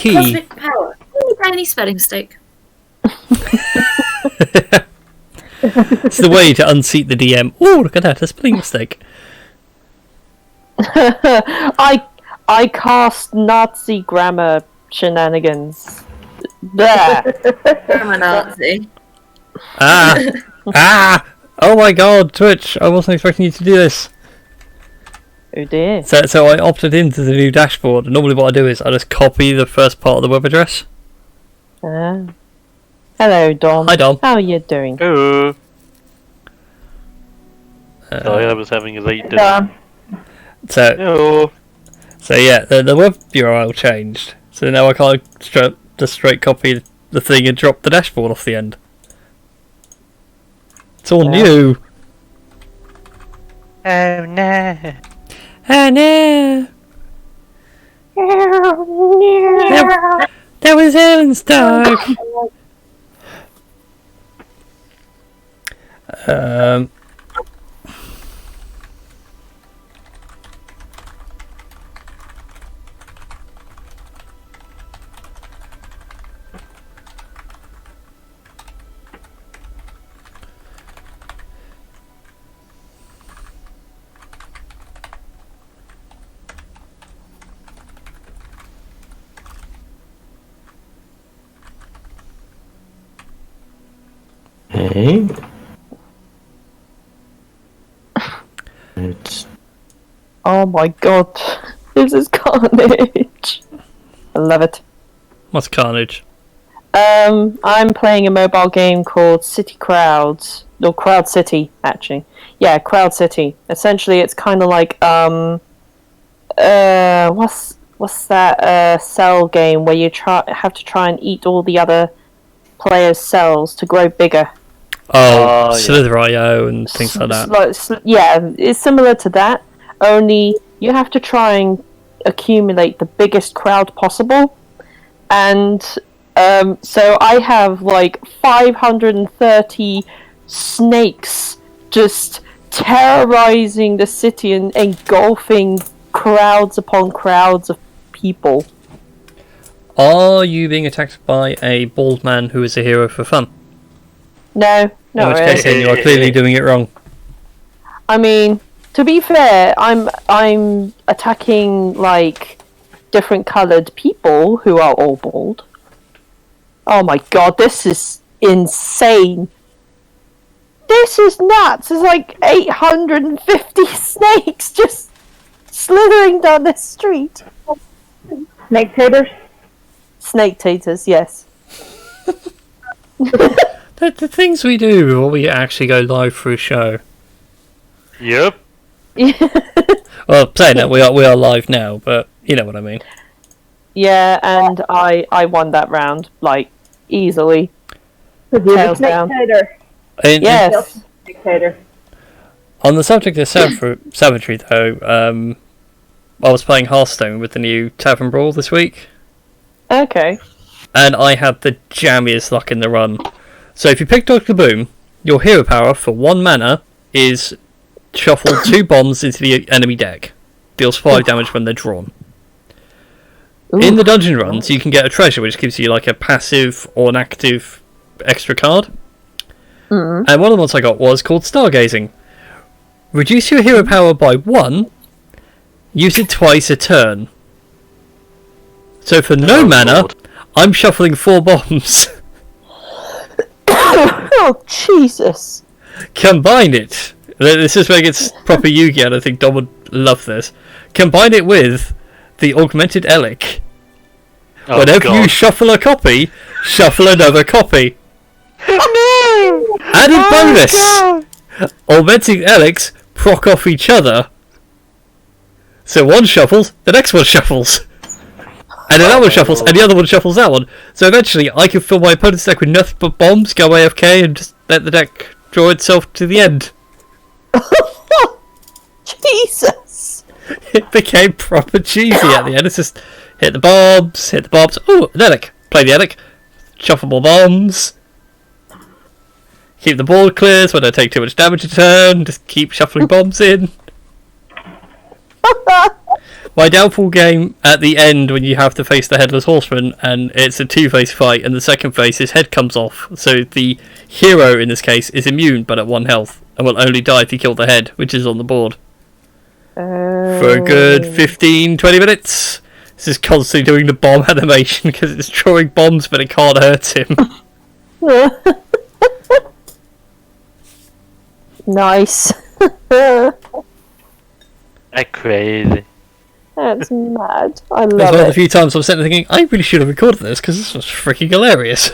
key. Cosmic power. Tiny spelling mistake. It's the way to unseat the DM. Oh, look at that, a spelling mistake. I cast Nazi grammar shenanigans. There. Grammar Nazi. Ah! Oh my god, Twitch, I wasn't expecting you to do this. Oh dear. So I opted into the new dashboard, and normally what I do is I just copy the first part of the web address. Hello, Dom. Hi, Dom. How are you doing? Sorry, I was having a late dinner. So yeah, the web URL changed. So now I can't just straight copy the thing and drop the dashboard off the end. It's all new. Oh no. Oh no! That was Alan's dog. Hey. It's Oh my god. This is carnage. I love it. What's carnage? I'm playing a mobile game called City Crowds. Or Crowd City, actually. Yeah, Crowd City. Essentially, it's kind of like, what's that, cell game where you have to try and eat all the other players' cells to grow bigger? Oh, yeah. Slither.io and things like that. Yeah, it's similar to that, only you have to try and accumulate the biggest crowd possible. And so I have like 530 snakes just terrorizing the city and engulfing crowds upon crowds of people. Are you being attacked by a bald man who is a hero for fun? No, In which case, then you are clearly doing it wrong. I mean, to be fair, I'm attacking like different coloured people who are all bald. Oh my god, this is insane. This is nuts. There's like 850 snakes just slithering down this street. Snake taters? Snake taters, yes. The things we do before we actually go live for a show. Yep. Well, saying that we are live now, but you know what I mean. Yeah, and I won that round, like, easily. Tails down. Tater. Yes. Snake tater. On the subject of savagery, though, I was playing Hearthstone with the new Tavern Brawl this week, Okay. and I had the jammiest luck in the run. So if you pick Dr. Boom, your hero power for 1 mana is shuffle 2 bombs into the enemy deck. Deals 5 damage when they're drawn. In the dungeon runs, you can get a treasure which gives you like a passive or an active extra card. And one of the ones I got was called Stargazing. Reduce your hero power by 1, use it twice a turn. So for no mana, God. I'm shuffling 4 bombs. Oh, Jesus. Combine it. This is where it gets proper Yu-Gi-Oh! And I think Dom would love this. Combine it with the Augmented Elic. Oh, Whenever God. you shuffle a copy, shuffle another copy. No! Added bonus! Augmenting Elics proc off each other. So one shuffles, the next one shuffles. And then that one shuffles, and the other one shuffles that one. So eventually I can fill my opponent's deck with nothing but bombs, go AFK, and just let the deck draw itself to the end. Jesus. It became proper cheesy at the end. It's just hit the bombs. Ooh, an Elic. Play the Elic. Shuffle more bombs. Keep the board clear so I don't take too much damage a turn. Just keep shuffling bombs in. My downfall game at the end when you have to face the Headless Horseman and it's a two-phase fight and the second phase his head comes off. So the hero in this case is immune but at 1 health and will only die if you kill the head, which is on the board. For a good 15-20 minutes. This is constantly doing the bomb animation because it's drawing bombs but it can't hurt him. Nice. That's crazy. That's mad. I There's love one of the it. few times I'm sitting there thinking, I really should have recorded this because this was freaking hilarious.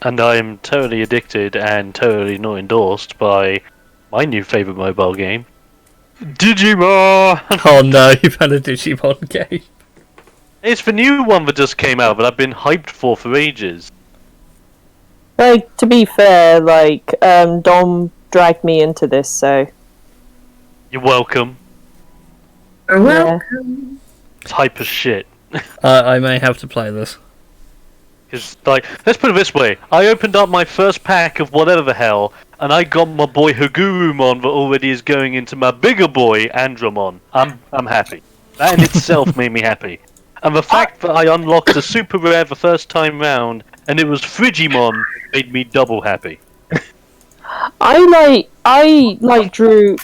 And I'm totally addicted and totally not endorsed by my new favourite mobile game, Digimon! Oh no, you've had a Digimon game. It's the new one that just came out that I've been hyped for ages. Like, to be fair, like, Dom dragged me into this, so You're welcome. Well, It's hype as shit. I may have to play this. Because, like, let's put it this way. I opened up my first pack of whatever the hell, and I got my boy Hagurumon that already is going into my bigger boy Andromon. I'm happy. That in itself made me happy. And the fact that I unlocked a super rare the first time round, and it was Frigimon, made me double happy. I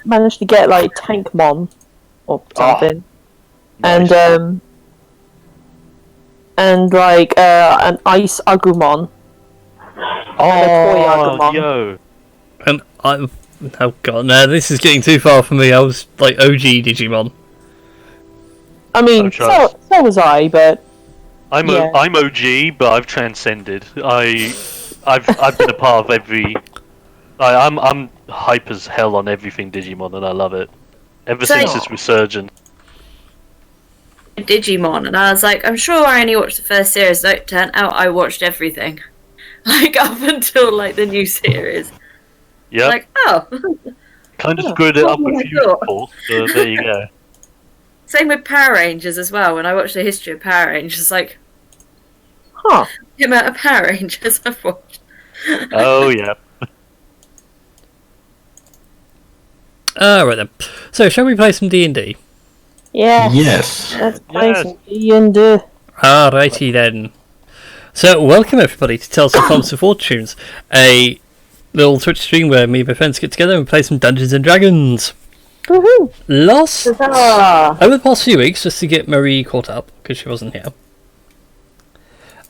managed to get like Tankmon or something, Nice. and like an Ice Agumon. Oh, Agumon. yo. And I'm... Oh god, no, this is getting too far for me. I was like OG Digimon. I mean, No trust. so was I, but I'm Yeah. I'm OG, but I've transcended. I've been a part of every. I'm hype as hell on everything Digimon, and I love it. Ever Same. since its resurgence. Digimon, and I was like, I'm sure I only watched the first series. Though it turned out I watched everything, like up until like the new series. Yep. Like, oh, Kind of screwed it up Oh a my few, God. of course, so there you go. same with Power Rangers as well. When I watched the history of Power Rangers, like huh? the amount of Power Rangers I've watched. Oh, yeah. Alright then. So, shall we play some D&D? Yeah. Yes. Let's play Yes. some D&D. Alrighty then. So, welcome everybody to Tales of Fumbles and Fortunes, a little Twitch stream where me and my friends get together and play some Dungeons and Dragons. Woohoo! Last Huzzah! over the past few weeks, just to get Marie caught up because she wasn't here,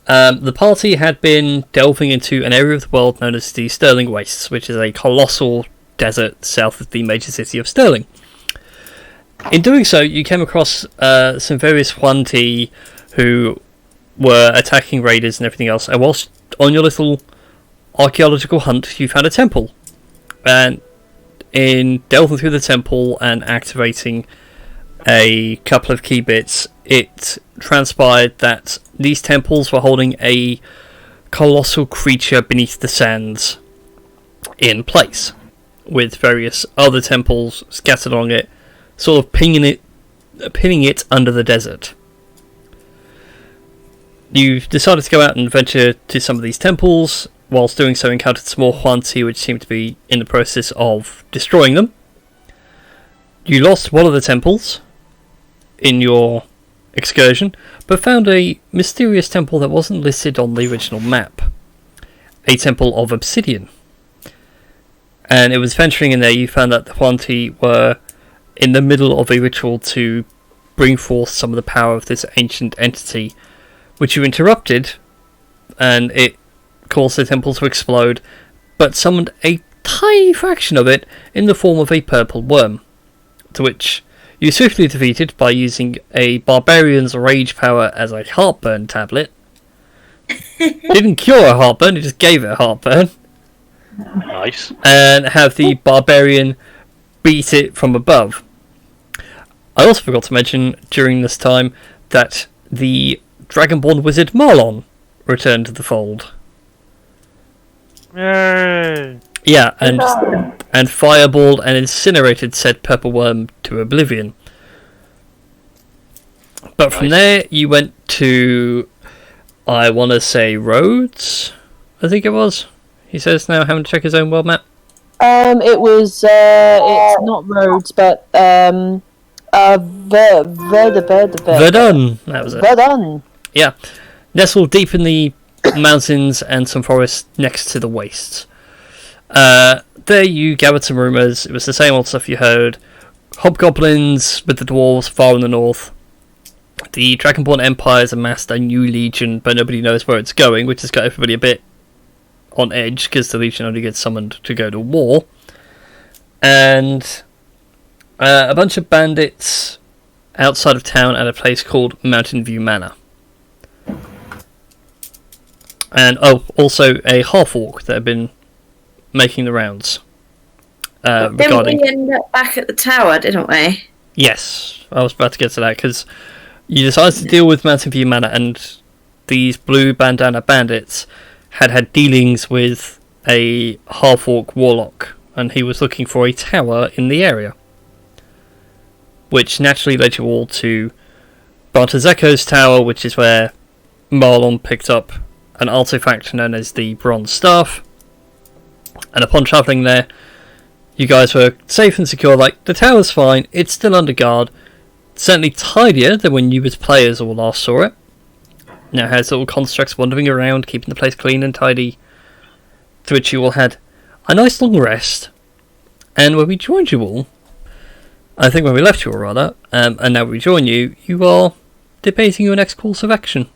the party had been delving into an area of the world known as the Sterling Wastes, which is a colossal desert south of the major city of Stirling. In doing so, you came across some various Huanti who were attacking raiders and everything else, and whilst on your little archaeological hunt, you found a temple. And in delving through the temple and activating a couple of key bits, it transpired that these temples were holding a colossal creature beneath the sands in place, with various other temples scattered along it, sort of pinning it under the desert. You've decided to go out and venture to some of these temples. Whilst doing so, encountered some more Huanti, which seemed to be in the process of destroying them. You lost one of the temples in your excursion, but found a mysterious temple that wasn't listed on the original map. A temple of obsidian. And it was venturing in there, you found that the Huanti were in the middle of a ritual to bring forth some of the power of this ancient entity, which you interrupted, and it caused the temple to explode, but summoned a tiny fraction of it in the form of a purple worm, to which you swiftly defeated by using a barbarian's rage power as a heartburn tablet. Didn't cure a heartburn, it just gave it a heartburn, Nice. and have the barbarian beat it from above. I also forgot to mention during this time that the Dragonborn wizard Marlon returned to the fold. Yay. Yeah, and fireballed and incinerated said purple worm to oblivion. But from Nice. there, you went to, I want to say, Rhodes, I think it was. He says now having to check his own world map. It was. It's not roads, but Verdun. That was it. Verdun. Yeah, nestled deep in the mountains and some forests next to the wastes. There you gathered some rumours. It was the same old stuff you heard. Hobgoblins with the dwarves far in the north. The Dragonborn Empire has amassed a new legion, but nobody knows where it's going, which has got everybody a bit on edge, because the legion only gets summoned to go to war. And a bunch of bandits outside of town at a place called Mountain View Manor. And also a half-orc that had been making the rounds. Didn't we end up back at the tower, didn't we? Yes, I was about to get to that, because you decided to deal with Mountain View Manor, and these blue bandana bandits had dealings with a half-orc warlock, and he was looking for a tower in the area. Which naturally led you all to Bartazekko's tower, which is where Marlon picked up an artifact known as the Bronze Staff. And upon travelling there, you guys were safe and secure. Like, the tower's fine, it's still under guard. Certainly tidier than when you as players all last saw it. Now it has little constructs wandering around, keeping the place clean and tidy. To which you all had a nice long rest. And when we joined you all, I think when we left you all rather, and now we join you, you are debating your next course of action.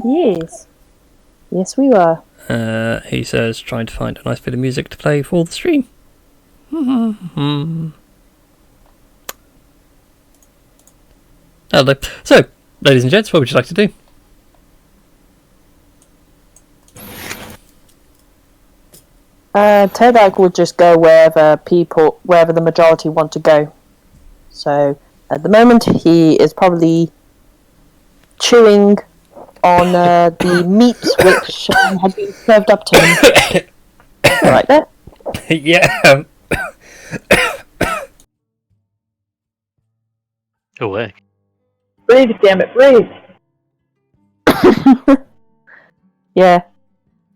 Yes. Yes, we were. He says, trying to find a nice bit of music to play for the stream. Hello. So, ladies and gents, what would you like to do? Tedak would just go wherever the majority want to go. So, at the moment, he is probably chewing on the meats which had been served up to him. Like that? Yeah. Away. Breathe, damn it, breathe. Yeah.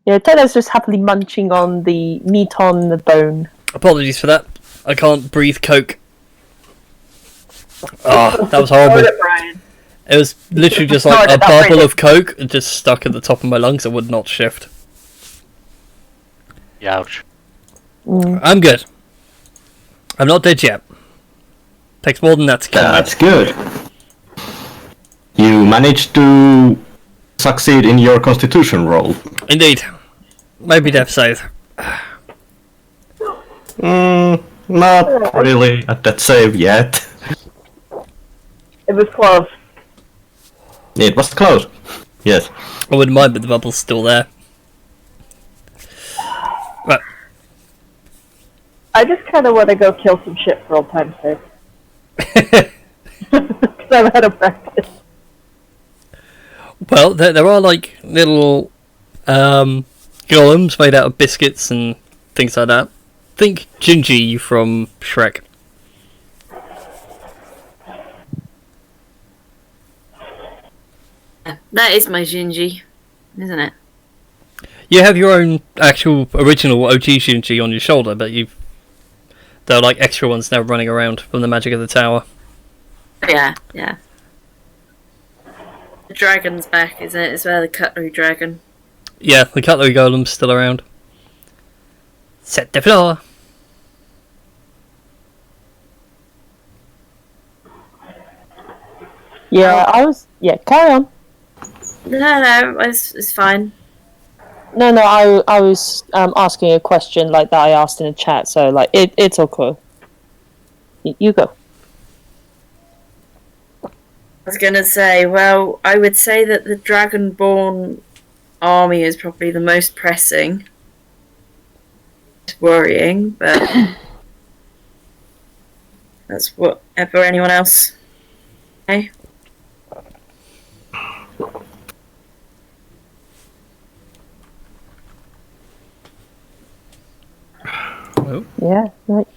Yeah, Tedak's just happily munching on the meat on the bone. Apologies for that. I can't breathe coke. Oh, that was horrible. Hold it, Brian. It was literally just like a bubble of coke just stuck at the top of my lungs. It would not shift. Ouch. I'm good. I'm not dead yet. Takes more than that to kill me. That's good. You managed to succeed in your constitution roll. Indeed. Maybe death save. Not really at that save yet. It was close. It was close. Yes. I wouldn't mind, but the bubble's still there. Right. I just kind of want to go kill some shit for old time's sake. Because I've had a practice. Well, there are like little golems made out of biscuits and things like that. Think Gingy from Shrek. That is my Gingy, isn't it? You have your own actual original OG Gingy on your shoulder, but there are like extra ones now running around from the magic of the tower. Yeah, yeah. The dragon's back, isn't it? It's where the cutlery dragon. Yeah, the cutlery golem's still around. Set the floor. Yeah, carry on. No, it's fine. No, I was asking a question like that I asked in the chat, so like it's all cool. You go. I was gonna say, well, I would say that the Dragonborn army is probably the most pressing. It's worrying, but that's whatever anyone else. Okay. Oh. Yeah, right.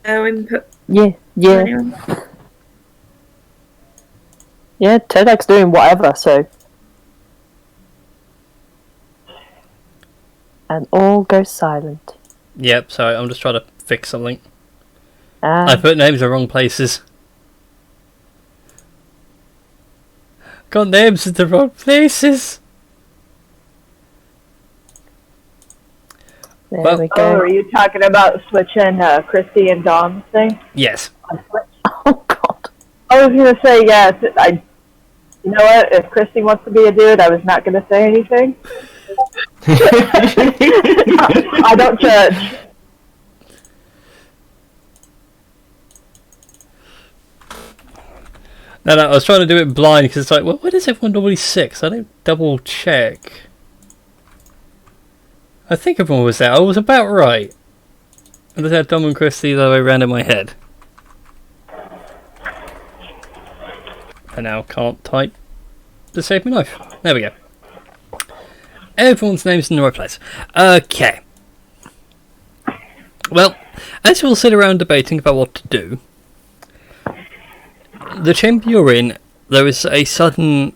No input. Yeah. Anyone? Yeah, Tedak's doing whatever, so And all goes silent. Yep, sorry, I'm just trying to fix something. I Ah, put names in the wrong places. Got names in the wrong places. there well- we Oh, go. are you talking about switching Christy and Dom's thing Yes. on Switch? Oh god. I was gonna say yes. You know what? If Christy wants to be a dude, I was not gonna say anything. I don't judge. No, I was trying to do it blind because it's like, well, when is everyone normally 6? I don't double check. I think everyone was there. I was about right. I just had Dom and Christy the other way around in my head. I now can't type to save my life. There we go. Everyone's name's in the right place. Okay. Well, as we'll sit around debating about what to do, the chamber you're in, there is a sudden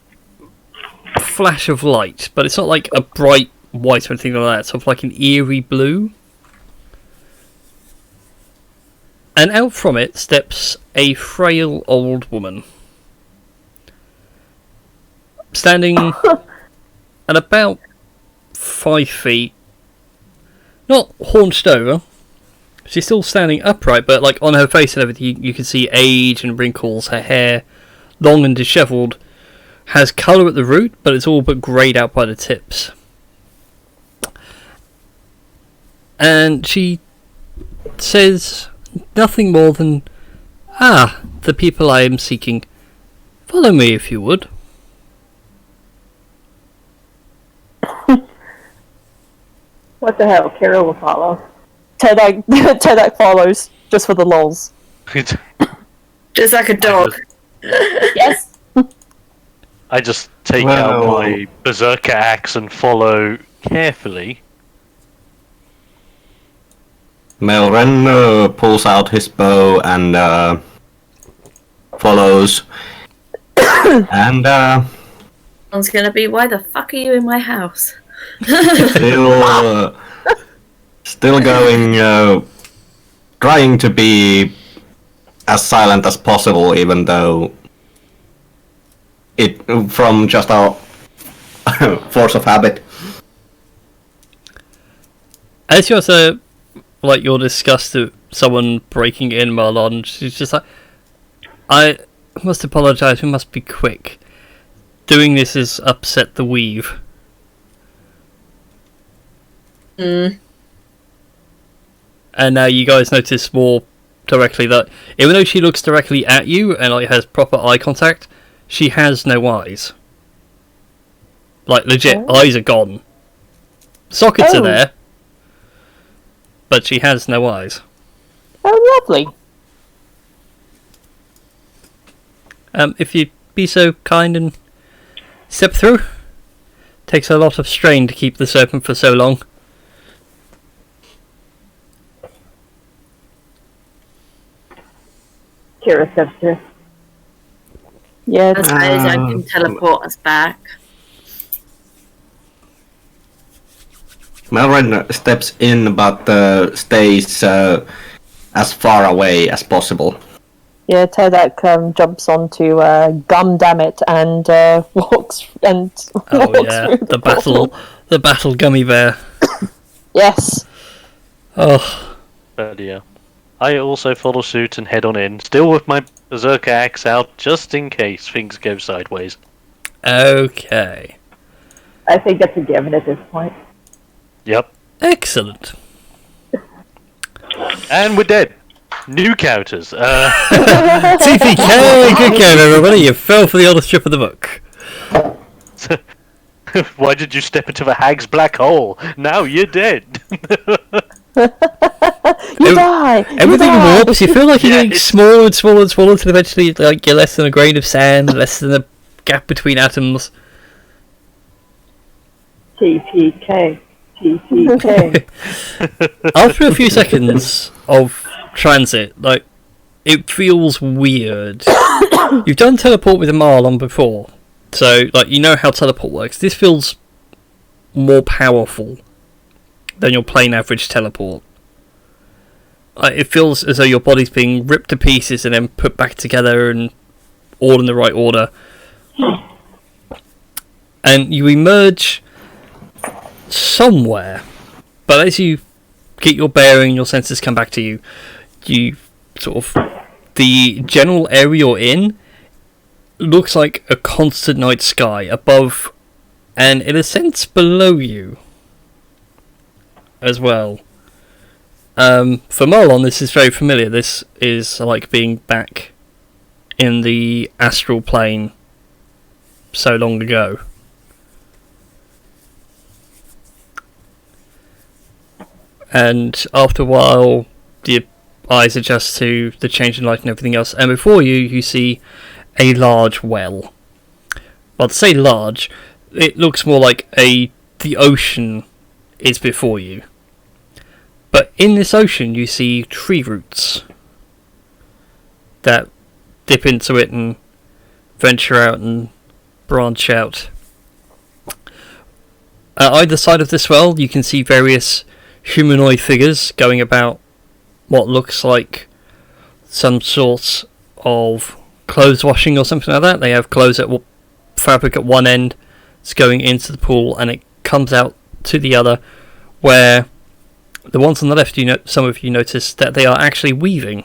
flash of light, but it's not like a bright white or anything like that. It's sort of like an eerie blue. And out from it steps a frail old woman. Standing at about 5 feet. Not haunched over. She's still standing upright, but like on her face and everything, you can see age and wrinkles. Her hair, long and dishevelled, has colour at the root, but it's all but greyed out by the tips. And she says nothing more than, "Ah, the people I am seeking. Follow me if you would." What the hell? Kara will follow. Tedak follows, just for the lols. Just like a dog. Yes. I just take out my berserker axe and follow carefully. Melren pulls out his bow and follows. And One's gonna be, why the fuck are you in my house? still going, trying to be as silent as possible, even though it from just our force of habit. As you also, like, you're disgust at someone breaking in, Marlon, she's just like, I must apologise, we must be quick. Doing this has upset the weave. Mm. And now you guys notice more directly that, even though she looks directly at you and like has proper eye contact, she has no eyes. Like, legit, eyes are gone. Sockets are there, but she has no eyes. Oh, lovely. If you'd be so kind and step through. Takes a lot of strain to keep this open for so long. Kara steps through. Yeah. I suppose I can teleport us back. Melren steps in but stays as far away as possible. Yeah, Tedak jumps onto Gum Dammit and walks and Oh walks yeah, through the battle gummy bear. Yes. Oh, But yeah. I also follow suit and head on in, still with my berserker axe out, just in case things go sideways. okay. I think that's a given at this point. Yep. Excellent. And we're dead. New counters. TPK, good game everybody, you fell for the oldest strip of the book. Why did you step into the hag's black hole? Now you're dead. You die. Everything warps, you feel like you're getting Yes. smaller and smaller and smaller until eventually like, you're less than a grain of sand, less than a gap between atoms. TPK. TPK. After a few seconds of transit, like, it feels weird. You've done teleport with a Marlon before, so like you know how teleport works. This feels more powerful. than your plain average teleport. It feels as though your body's being ripped to pieces and then put back together and all in the right order. And you emerge somewhere, but as you get your bearing, your senses come back to you, you sort of... The general area you're in looks like a constant night sky above and in a sense below you as well. For Marlon, this is very familiar. This is like being back in the astral plane so long ago. And after a while, your eyes adjust to the change in light and everything else, and before you, you see a large well. Well, to say large, it looks more like the ocean is before you. But in this ocean, you see tree roots that dip into it and venture out and branch out. Either side of this well, you can see various humanoid figures going about what looks like some sort of clothes washing or something like that. They have clothes fabric at one end, it's going into the pool, and it comes out to the other, where the ones on the left, some of you notice that they are actually weaving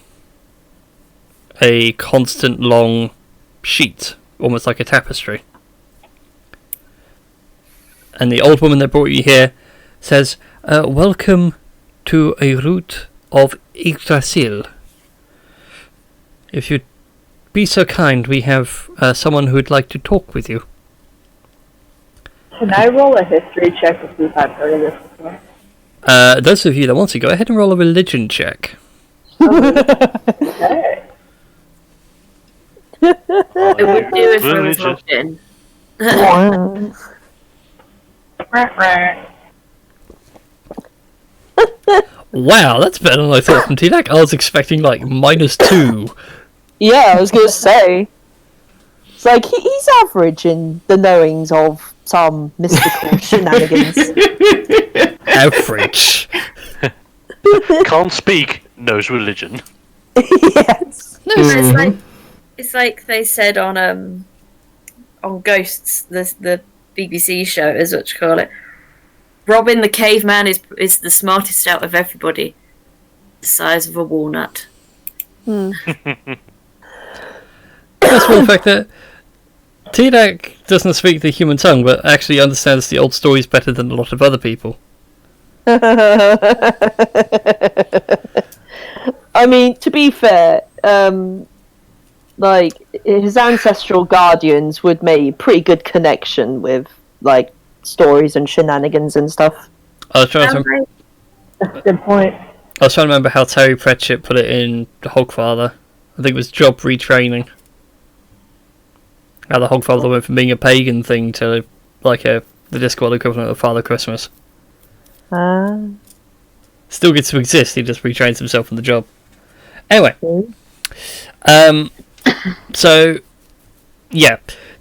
a constant long sheet, almost like a tapestry. And the old woman that brought you here says, welcome to a route of Yggdrasil. If you'd be so kind, we have someone who would like to talk with you. Can I roll a history check to see if I've heard of this before? Those of you that want to, go ahead and roll a religion check. Okay. It would do if I was logged in. Wow, that's better than I thought from T-Deck. I was expecting like -2. Yeah, I was gonna say. It's like he's average in the knowings of some mystical shenanigans. Average. Can't speak, knows religion. Yes. No, it's like they said on Ghosts, the BBC show, is what you call it. Robin the caveman is the smartest out of everybody. The size of a walnut. That's one fact that T-Deck doesn't speak the human tongue, but actually understands the old stories better than a lot of other people. I mean, to be fair, like his ancestral guardians would make pretty good connection with like stories and shenanigans and stuff. I was trying to That's a good point. remember how Terry Pratchett put it in The Hogfather. I think it was job retraining. How the Hogfather went from being a pagan thing to like the Discworld equivalent of Father Christmas. Still gets to exist, he just retrains himself on the job. Anyway. So, yeah.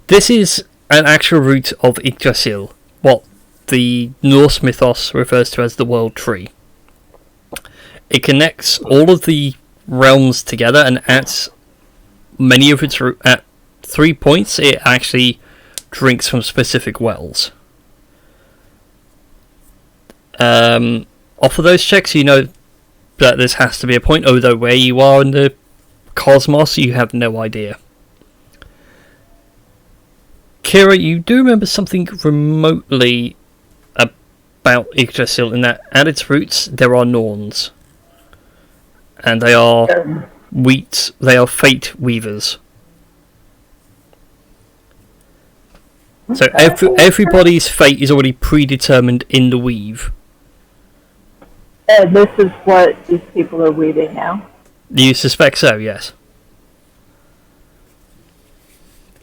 This is an actual root of Yggdrasil, what the Norse mythos refers to as the World Tree. It connects all of the realms together, and at many of its at 3 points, it actually drinks from specific wells. Off of those checks, you know that this has to be a point, although where you are in the cosmos, you have no idea. Kira, you do remember something remotely about Yggdrasil, in that at its roots there are Norns. And they are they are fate weavers. So everybody's fate is already predetermined in the weave. And this is what these people are weaving now. You suspect so, yes.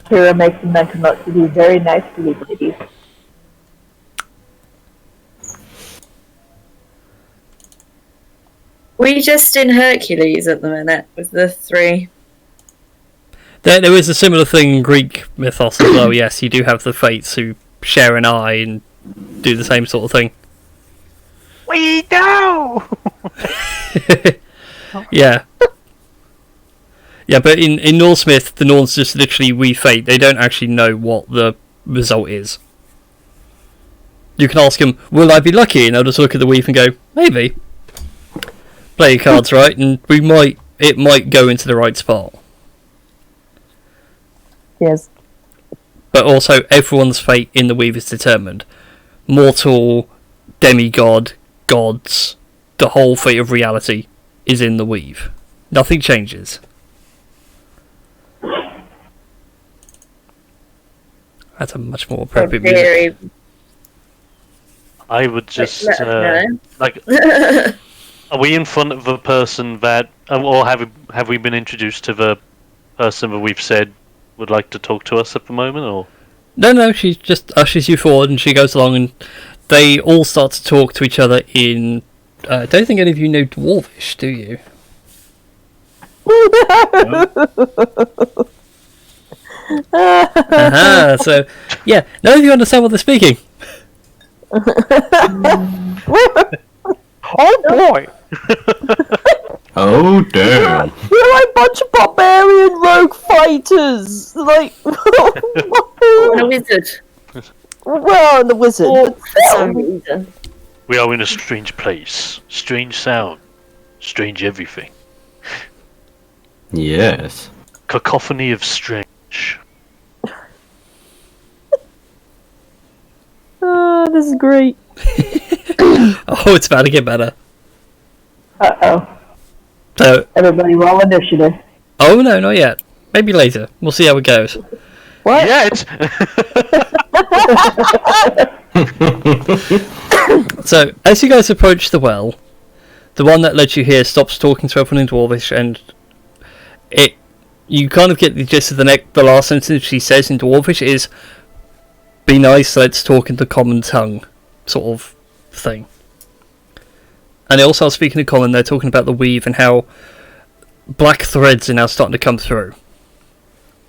Kira makes a mental note to be very nice to these ladies. We just in Hercules at the minute with the 3. There is a similar thing in Greek mythos as well, yes. You do have the Fates who share an eye and do the same sort of thing. We know. Yeah. Yeah, but in Norse myth, the Norns just literally weave fate. They don't actually know what the result is. You can ask them, will I be lucky? And they'll just look at the weave and go, maybe. Play your cards right, and it might go into the right spot. Yes. But also, everyone's fate in the weave is determined. Mortal, demigod, gods, the whole fate of reality is in the weave. Nothing changes. That's a much more appropriate music. I would just Let us know. like. Are we in front of a person that, or have we been introduced to the person that we've said would like to talk to us at the moment, or? No, she just ushers you forward and she goes along and they all start to talk to each other in... I don't think any of you know Dwarvish, do you? Aha, so, yeah, none of you understand what they're speaking. Oh boy! Oh damn! We're like a bunch of barbarian rogue fighters. Like, And a wizard. well, and the wizard. Or but for some still. reason. We are in a strange place, strange sound, strange everything, Yes. cacophony of strange. This is great. Oh, it's about to get better. Uh-oh. So, Everybody roll initiative. oh no, not yet. Maybe later. We'll see how it goes. What? Yeah, it's. So, as you guys approach the well, the one that led you here stops talking to everyone in Dwarvish, and you kind of get the gist of the last sentence she says in Dwarvish is, "Be nice, let's talk in the common tongue," sort of thing. And they all start speaking in common. They're talking about the weave and how black threads are now starting to come through.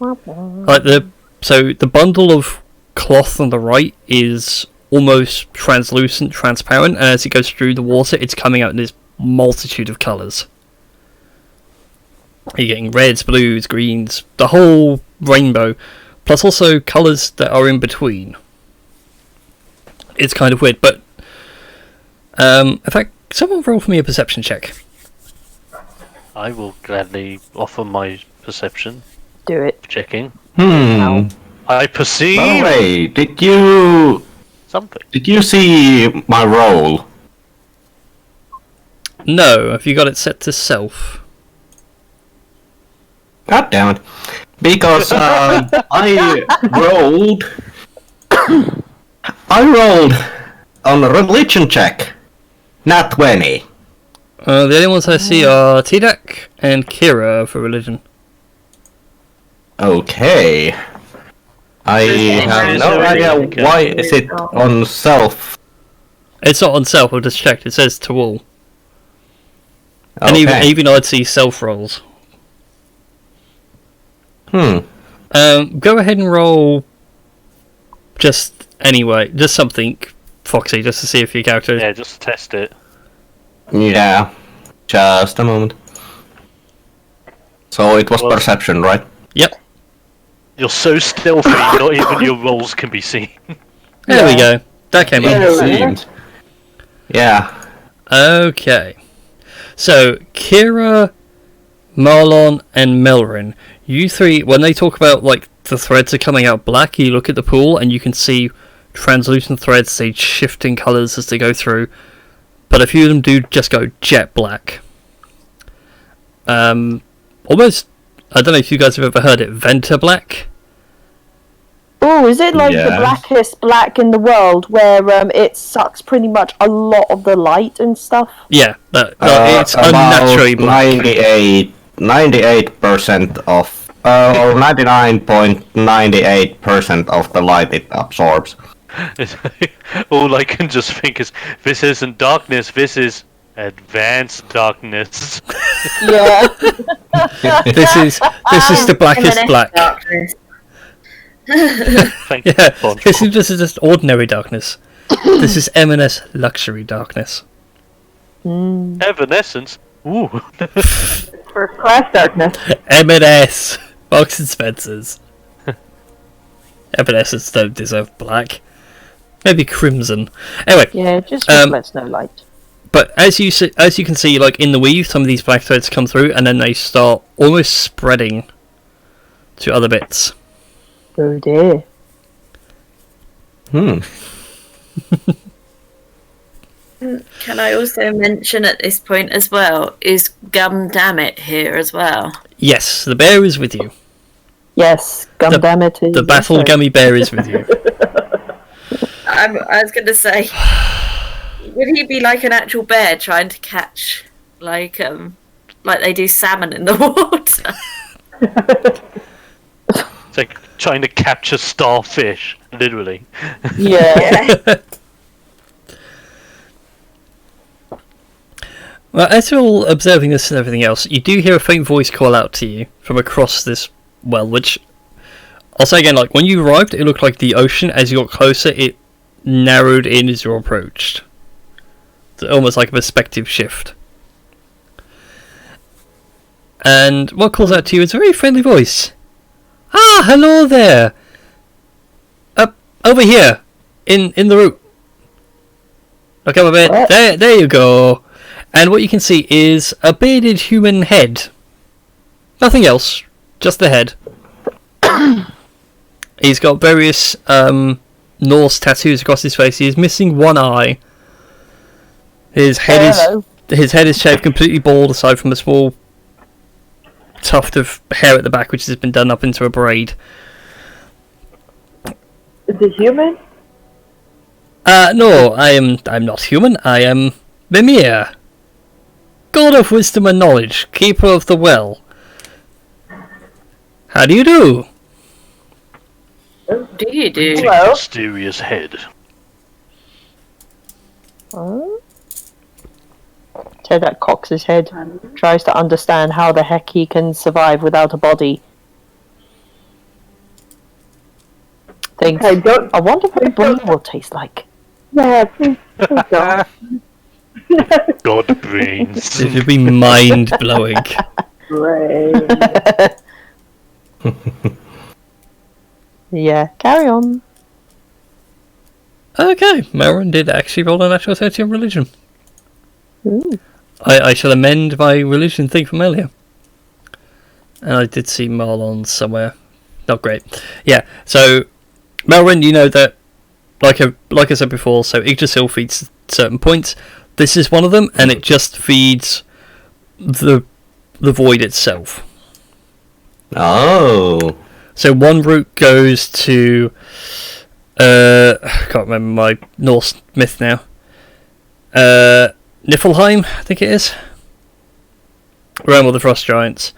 Like the bundle of cloth on the right is almost translucent, transparent, and as it goes through the water, it's coming out in this multitude of colours. You're getting reds, blues, greens, the whole rainbow, plus also colours that are in between. It's kind of weird, but in fact, someone roll for me a perception check. I will gladly offer my perception Do it. checking. Hmm. I perceive By the way, something. did you see my roll? No, have you got it set to self? God damn it! Because I rolled. I rolled on a religion check. Not 20. The only ones I see are Tidak and Kira for religion. Okay. I have no idea why is it on self. It's not on self, I've just checked, it says to all. And Okay. even I'd see self rolls. Hmm. Go ahead and roll just something, Foxy, just to see if your character... Yeah, just test it. Yeah. Just a moment. So it was perception, right? Yep, You're so stealthy, not even your rolls can be seen. there we go. That came up. It seems. Yeah. Okay. So, Kira, Marlon, and Melrin, you three, when they talk about, like, the threads are coming out black, you look at the pool and you can see translucent threads, they shift in colours as they go through, but a few of them do just go jet black. Almost, I don't know if you guys have ever heard it, Venta black? Oh, is it like the Yes. blackest black in the world, where it sucks pretty much a lot of the light and stuff? Yeah, it's unnaturally black. 98% of, or 99.98% of the light it absorbs. All I can just think is, this isn't darkness, this is advanced darkness. Yeah. This is the blackest M&S black. darkness. Thank you, Yeah, SpongeBob. this is just ordinary darkness. This is M&S luxury darkness. Evanescence. Ooh. First class darkness. M&S. Marks and Spencer's. Evanescence don't deserve black. Maybe crimson. Anyway. Yeah, just reflects no light. But as you can see, like in the weave, some of these black threads come through, and then they start almost spreading to other bits. Oh dear. Can I also mention at this point as well, is Gum Dammit here as well? Yes, the bear is with you. Yes, Gumdammit is... The battle also- gummy bear is with you. I was going to say, would he be like an actual bear trying to catch, like they do salmon in the water? It's like trying to capture starfish, literally. Yeah. Well, as you're all observing this and everything else, you do hear a faint voice call out to you from across this well, which, I'll say again, like, when you arrived, it looked like the ocean. As you got closer, it narrowed in as you approached. It's almost like a perspective shift. And what calls out to you is a very friendly voice. Ah, hello there! Up, over here, in the route. Look up a bit. What? There you go. And what you can see is a bearded human head. Nothing else, just the head. He's got various Norse tattoos across his face. He is missing one eye. His head is shaved completely bald, aside from a small tuft of hair at the back, which has been done up into a braid. Is it human? No, I'm not human. I am Mimir, god of wisdom and knowledge, keeper of the well. How do you do? Do you do? Hello? Mysterious head. So that cocks his head, tries to understand how the heck he can survive without a body. Thinks, Okay, don't. I wonder what brain will taste like. Yeah, please don't. God brains. It would be mind blowing. Brain. Yeah, carry on. Okay, Marin did actually roll a natural 30 on religion. Ooh. I shall amend my religion thing from earlier. And I did see Marlon somewhere. Not great. Yeah, so Marin, you know that, like I said before, so Yggdrasil feeds certain points. This is one of them, and it just feeds the void itself. Oh. So one route goes to I can't remember my Norse myth now. Niflheim, I think it is. Realm of the Frost Giants.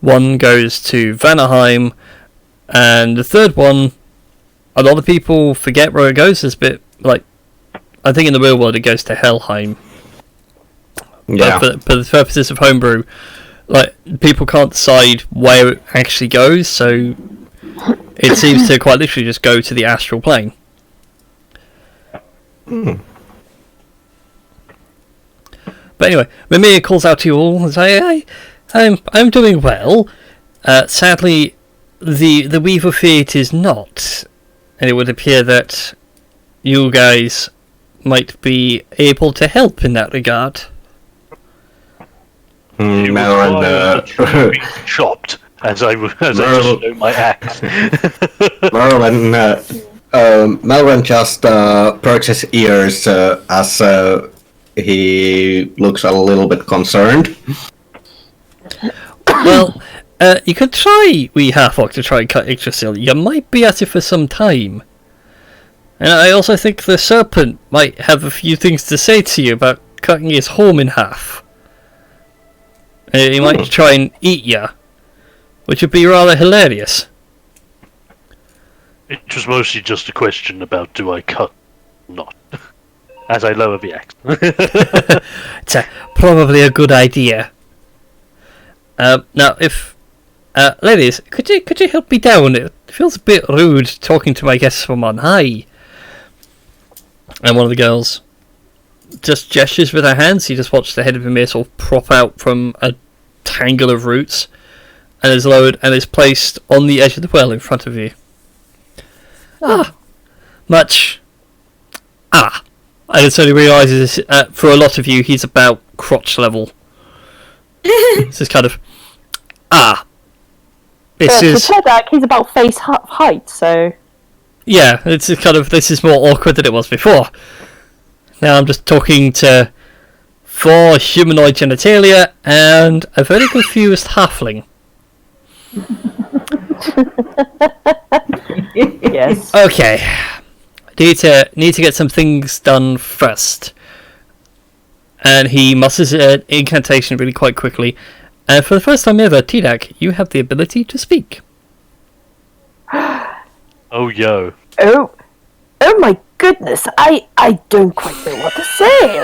One goes to Vanaheim, and the third one, a lot of people forget where it goes. It's a bit like, I think in the real world it goes to Helheim. Yeah. But for the purposes of homebrew, like, people can't decide where it actually goes, so it seems to quite literally just go to the astral plane. But anyway, Mimir calls out to you all and says, I'm doing well. Sadly, the Weaver Fate is not, and it would appear that you guys might be able to help in that regard. Marin, chopped as I just showed my axe. Marin just perks his ears as he looks a little bit concerned. Well, you could try, wee half-orc, to try and cut Yggdrasil. You might be at it for some time. And I also think the serpent might have a few things to say to you about cutting his home in half. He might try and eat you, which would be rather hilarious. It was mostly just a question about do I cut or not. As I lower the axe. It's probably a good idea. Now, if ladies, could you help me down? It feels a bit rude talking to my guests from on high. And one of the girls just gestures with her hands. You just watch the head of Ymir sort of prop out from a tangle of roots, and is lowered and is placed on the edge of the well in front of you. Much. And it suddenly realises, for a lot of you, he's about crotch level. This is kind of, This is... For Tedak, he's about face height, so... Yeah, it's kind of, this is more awkward than it was before. Now I'm just talking to 4 humanoid genitalia and a very confused halfling. Yes. Okay. Need to get some things done first. And he musters an incantation really quite quickly. And for the first time ever, Tidak, you have the ability to speak. Oh, yo. Oh my goodness! I don't quite know what to say.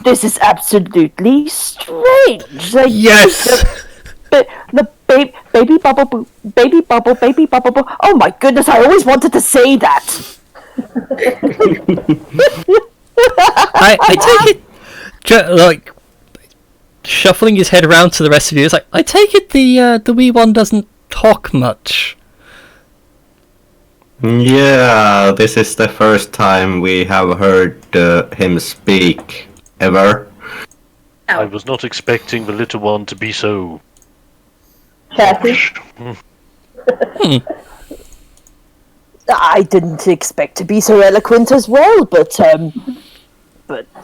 This is absolutely strange. Like, Yes. The baby bubble. Oh my goodness! I always wanted to say that. I take it, like, shuffling his head around to the rest of you. It's like, I take it the wee one doesn't talk much. Yeah, this is the first time we have heard him speak, ever. I was not expecting the little one to be so... Cassie? I didn't expect to be so eloquent as well, but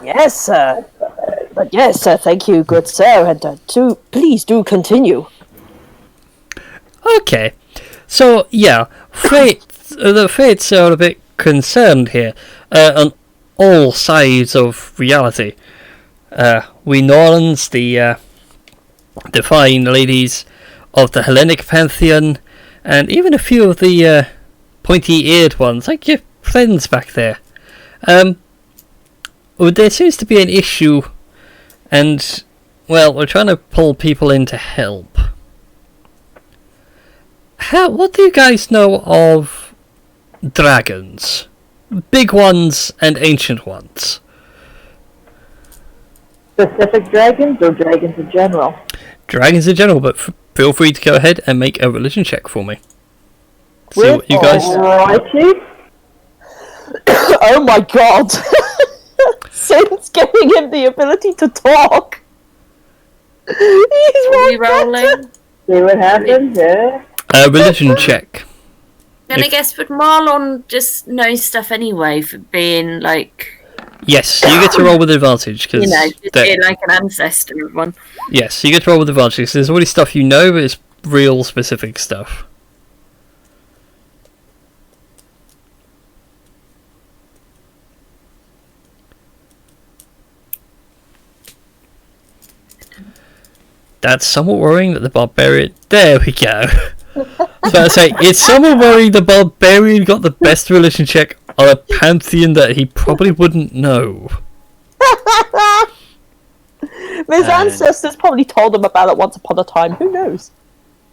yes, thank you, good sir, and please do continue. Okay, so yeah, the fates are a bit concerned here on all sides of reality. We Normans, the fine ladies of the Hellenic pantheon, and even a few of the pointy-eared ones, like your friends back there. There seems to be an issue, and, well, we're trying to pull people in to help. What do you guys know of dragons? Big ones and ancient ones. Specific dragons or dragons in general? Dragons in general, but feel free to go ahead and make a religion check for me. See what you guys... Alrighty. Oh my god! Since giving him the ability to talk, he's Rolling. See what happens, yeah. Religion check. Then I guess, would Marlon just know stuff anyway for being, like... Yes, you get to roll with advantage, because... just being like an ancestor of one. Yes, you get to roll with advantage, because there's already stuff you know, but it's real specific stuff. That's somewhat worrying that the barbarian... There we go. So I say, it's somewhat worrying the barbarian got the best religion check on a pantheon that he probably wouldn't know. His ancestors probably told him about it once upon a time. Who knows?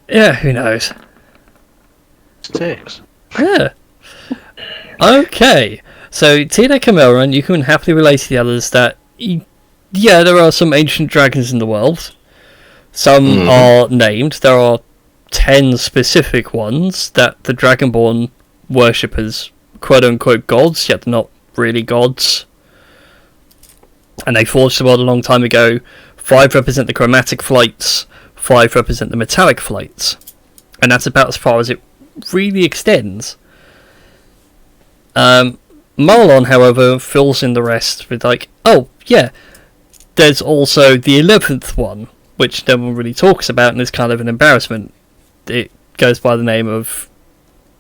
Yeah, who knows? 6. Yeah. Okay. So, Tina Cameron, you can happily relate to the others that, yeah, there are some ancient dragons in the world. Some are named. There are 10 specific ones that the Dragonborn worship as quote-unquote gods, yet they're not really gods. And they forged the world a long time ago. 5 represent the chromatic flights, 5 represent the metallic flights. And that's about as far as it really extends. Marlon, however, fills in the rest with like, oh, yeah, there's also the 11th one, which no one really talks about and is kind of an embarrassment. It goes by the name of...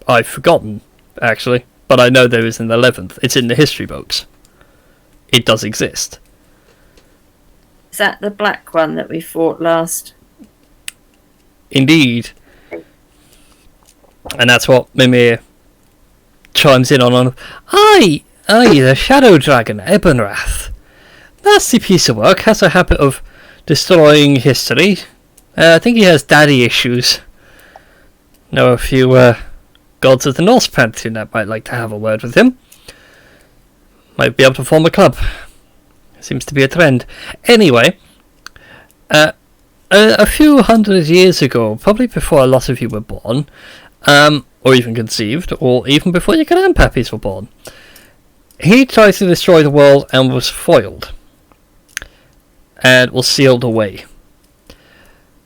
I've forgotten, actually. But I know there is an 11th. It's in the history books. It does exist. Is that the black one that we fought last? Indeed. And that's what Mimir chimes in on. Aye, the Shadow Dragon, Ebenrath. Nasty piece of work, has a habit of destroying history. I think he has daddy issues. Know a few gods of the Norse pantheon that might like to have a word with him. Might be able to form a club. Seems to be a trend. Anyway, a few hundred years ago, probably before a lot of you were born, or even conceived, or even before your grandpappies were born, he tried to destroy the world and was foiled. And was sealed away.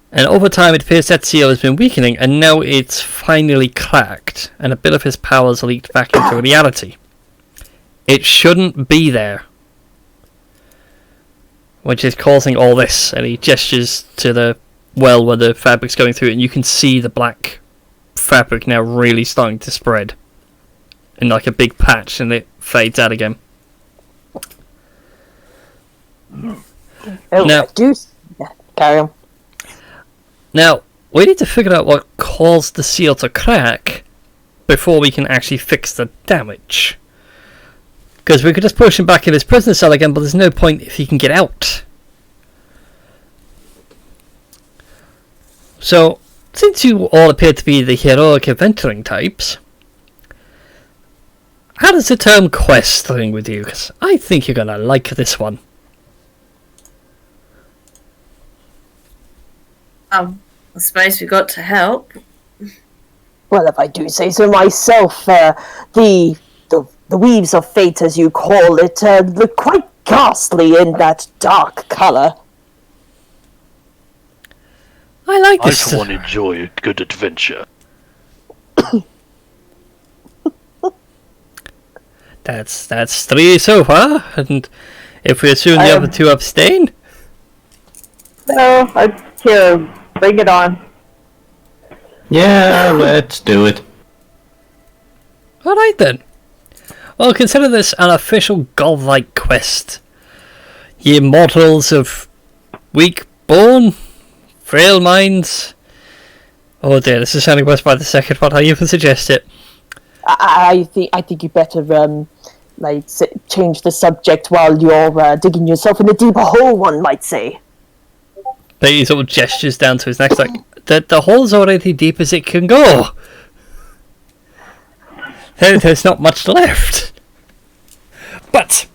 And over time it appears that seal has been weakening, and now it's finally cracked, and a bit of his powers leaked back into reality. It shouldn't be there. Which is causing all this, and he gestures to the well where the fabric's going through, and you can see the black fabric now really starting to spread. In like a big patch, and it fades out again. Oh, Now, yeah, carry on. Now, we need to figure out what caused the seal to crack before we can actually fix the damage. Because we could just push him back in his prison cell again, but there's no point if he can get out. So, since you all appear to be the heroic adventuring types, how does the term quest ring with you? Because I think you're going to like this one. I suppose we got to help. Well, if I do say so myself, the weaves of fate, as you call it, look quite ghastly in that dark colour. I like I, this. for one, enjoy a good adventure. That's 3 so far, and if we assume the other 2 abstain. No, here, bring it on. Yeah, let's do it. Alright then. Well, consider this an official godlike quest. Ye mortals of weak bone, frail minds. Oh dear, this is sounding worse by the second one. I even suggest it. I think you better change the subject while you're digging yourself in a deeper hole, one might say. But he sort of gestures down to his neck like, the hole's already deep as it can go. There's not much left. But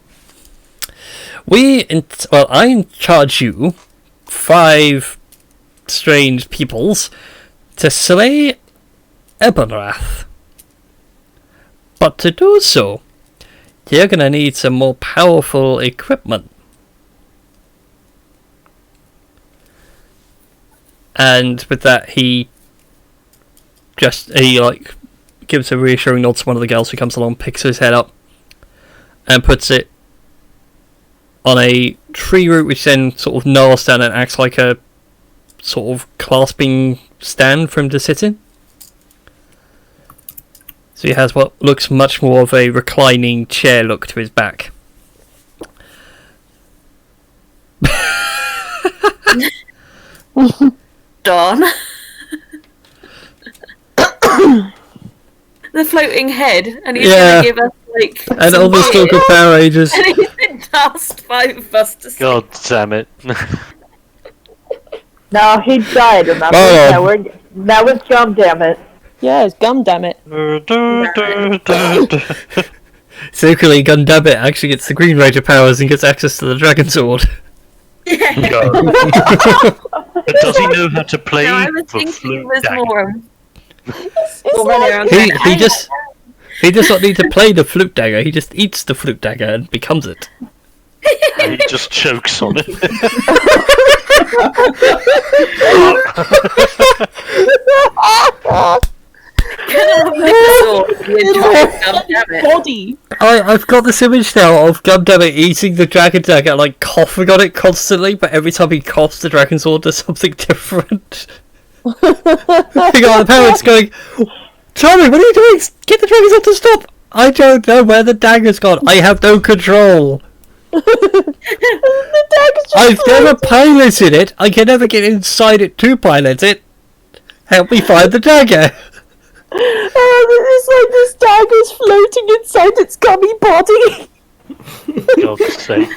I charge you 5 strange peoples to slay Ebonrath. But to do so, you're gonna need some more powerful equipment. And with that, he gives a reassuring nod to one of the girls who comes along, picks his head up, and puts it on a tree root, which then sort of gnarls down and acts like a sort of clasping stand for him to sit in. So he has what looks much more of a reclining chair look to his back. Dawn. The floating head, and he's going to give us and all the talk of Power Rangers. And he's been tasked 5 of us to sleep. God damn it. No, he died, remember? That was Gum, damn it. Yeah, it's Gum, damn it. Secretly, Gundabit actually gets the Green Ranger powers and gets access to the Dragon Sword. Yeah. Does he know how to play No, I was the thinking flute it was dagger? more. He does not need to play the flute dagger, he just eats the flute dagger and becomes it. He just chokes on it. Body. I've got this image now of Gundabit eating the dragon dagger, like coughing on it constantly, but every time he coughs, the dragon sword does something different. You got the parents going, Charlie, what are you doing? Get the dragon sword to stop! I don't know where the dagger's gone. I have no control. I've never piloted it. I can never get inside it to pilot it. Help me find the dagger. It's like this dagger's floating inside its gummy body. God's sake.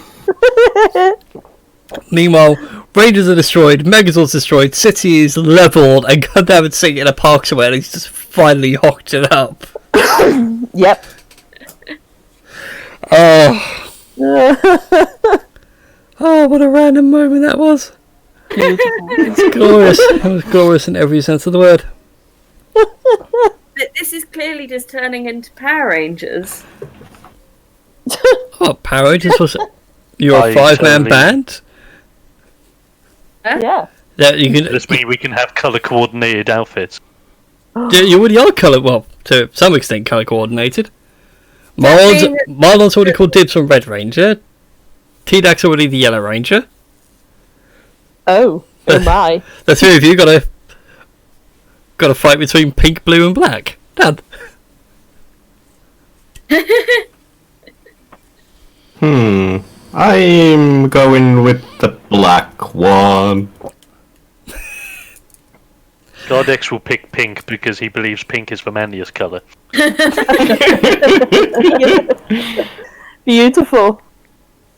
Meanwhile, Rangers are destroyed, Megazord's destroyed, City is leveled, and Gundabit's sitting in a park somewhere and he's just finally hocked it up. Yep. Oh, oh, what a random moment that was. It's glorious. It was glorious in every sense of the word. This is clearly just turning into Power Rangers. Oh, Power Rangers was. You're I a 5-man totally- band. Yeah. That you can. Does this mean we can have color coordinated outfits? You already are colour. Well, to some extent, colour coordinated. Marlon's already called dibs on Red Ranger. T-Dac's already the Yellow Ranger. Oh my. The three of you got a fight between pink, blue, and black. Done. I'm going with the black one. Gardex will pick pink because he believes pink is Vermandia's color. Beautiful.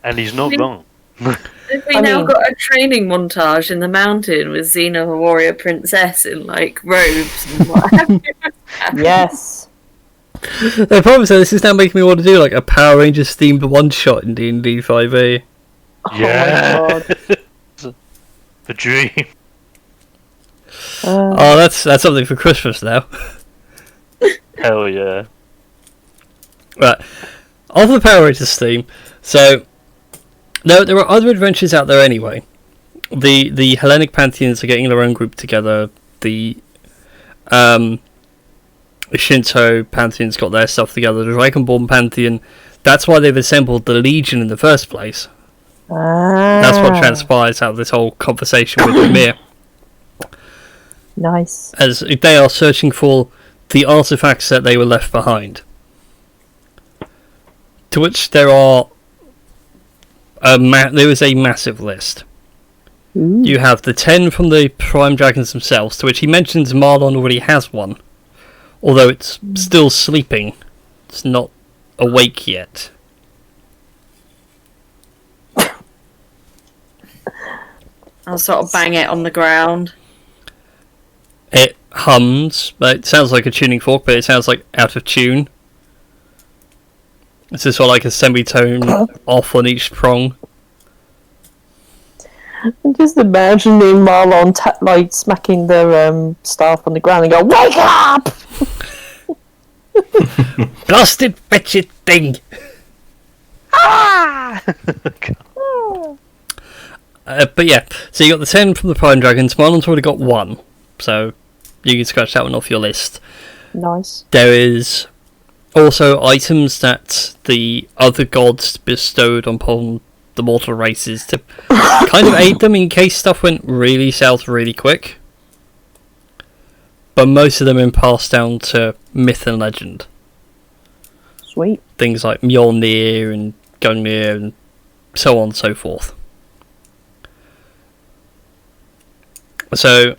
And he's not wrong. We now got a training montage in the mountain with Xena, a warrior princess, in like robes and what have you. Yes. The problem is that this is now making me want to do like a Power Rangers themed one-shot in D&D 5e. Yeah. Oh my god. The dream. Oh, that's something for Christmas now. Hell yeah. Right. Off the Power Rangers theme. So, there are other adventures out there anyway. The Hellenic Pantheons are getting their own group together. The Shinto Pantheon's got their stuff together. The Dragonborn Pantheon. That's why they've assembled the Legion in the first place. That's what transpires out of this whole conversation with Ymir. Nice. As they are searching for the artifacts that they were left behind. To which there are there is a massive list. Ooh. You have the 10 from the Prime Dragons themselves, to which he mentions Marlon already has one. Although it's still sleeping. It's not awake yet. I'll sort of bang it on the ground. It hums, but it sounds like a tuning fork, but it sounds like out of tune. It's just sort of like a semitone off on each prong. I'm just imagining Marlon like smacking the staff on the ground and go, "Wake up!" Blasted wretched thing! But yeah, so you got the 10 from the Prime Dragons. Marlon's already got one, so you can scratch that one off your list. Nice. There is also items that the other gods bestowed upon the mortal races to kind of aid them in case stuff went really south really quick. But most of them have been passed down to myth and legend. Sweet. Things like Mjolnir and Gungnir and so on and so forth. So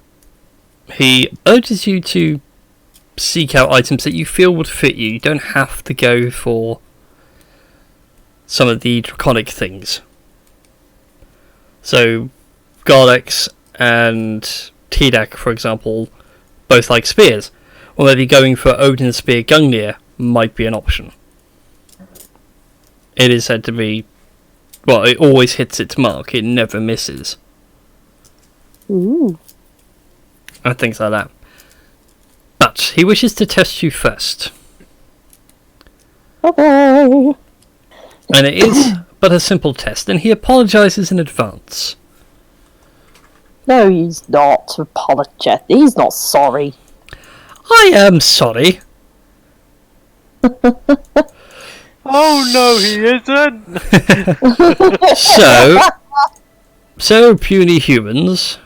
he urges you to seek out items that you feel would fit you. You don't have to go for some of the draconic things. So Gardex and T-Dac, for example, both like spears. Or maybe going for Odin's Spear Gungnir might be an option. It is said to be, well, it always hits its mark. It never misses. Ooh. And things like that. But he wishes to test you first. Okay. And it is but a simple test, and he apologises in advance. No, he's not apologetic. He's not sorry. I am sorry. Oh no, he isn't! So puny humans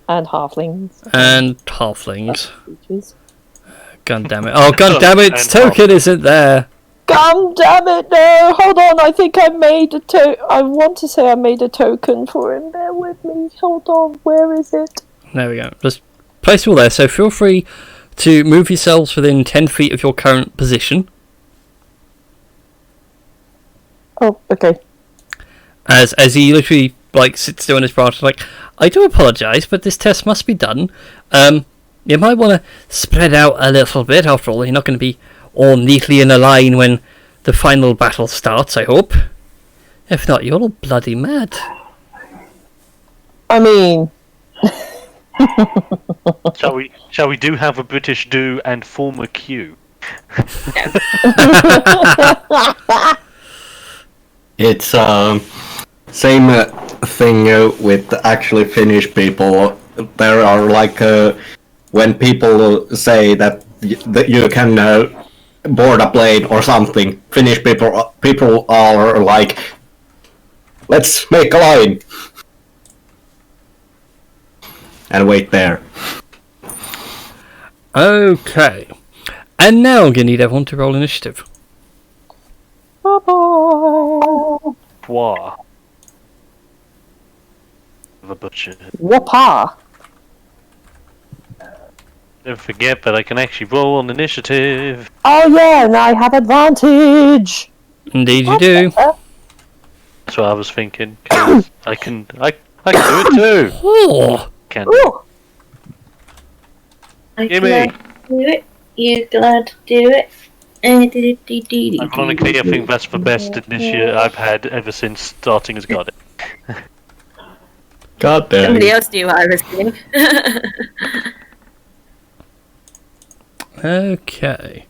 And halflings. and halflings. Creatures. God damn it. Oh, god damn it, And token isn't there. God damn it, no! Hold on, I think I made I want to say I made a token for him. Bear with me. Hold on, where is it? There we go. Just place it all there, so feel free to move yourselves within 10 feet of your current position. Oh, okay. As he literally like sits there on his branch, like, I do apologise, but this test must be done. You might want to spread out a little bit. After all, you're not going to be all neatly in a line when the final battle starts, I hope. If not, you're all bloody mad. I mean, Shall we do have a British do and form a queue? It's same thing with actually Finnish people. There are like when people say that you can board a plane or something. Finnish people are like, let's make a line and wait there. Okay. And now I'm going to need everyone to roll initiative. bye-bye. Wah. The butcher. Whoopah. Don't forget that I can actually roll on initiative. Oh yeah, now I have advantage. Indeed you do. That's what I was thinking. 'Cause I can do it too. Oh, Can Ooh. I'm Gimme. glad to do it. You glad to do it? Ironically, I think that's the best initiative I've had ever since starting as Guardian. God damn. Somebody else knew what I was doing. okay.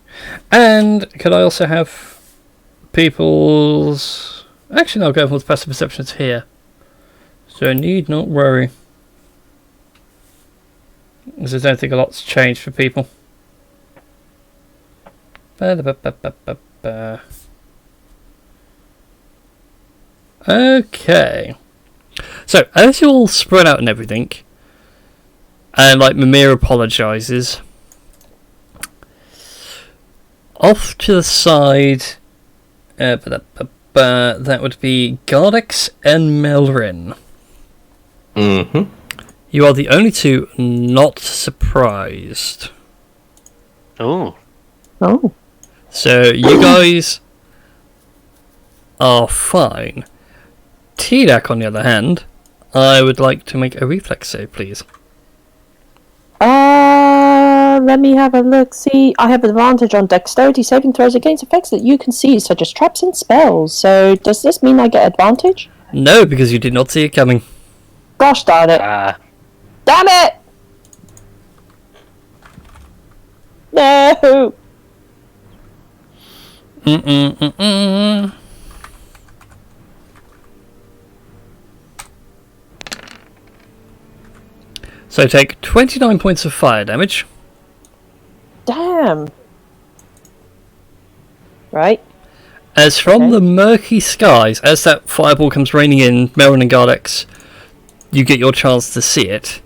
And could I also have people's... Actually, no, I'll go with passive perceptions here. So need not worry. Because I don't think a lot's changed for people. Ba-da-ba-ba-ba-ba-ba. Okay. So, as you all spread out and everything, and like Mimir apologises, off to the side, that would be Gardex and Melrin. Mm-hmm. You are the only two not surprised. Oh. Oh. So you guys are fine. T-Dak, on the other hand, I would like to make a reflex save, please. Let me have a look. See, I have advantage on dexterity saving throws against effects that you can see, such as traps and spells. So, does this mean I get advantage? No, because you did not see it coming. Gosh darn it. Ah. Damn it! No! Mm-mm-mm-mm. So take 29 points of fire damage. Damn. Right. As from Okay. the murky skies, as that fireball comes raining in, Melrin and Gardex, you get your chance to see it,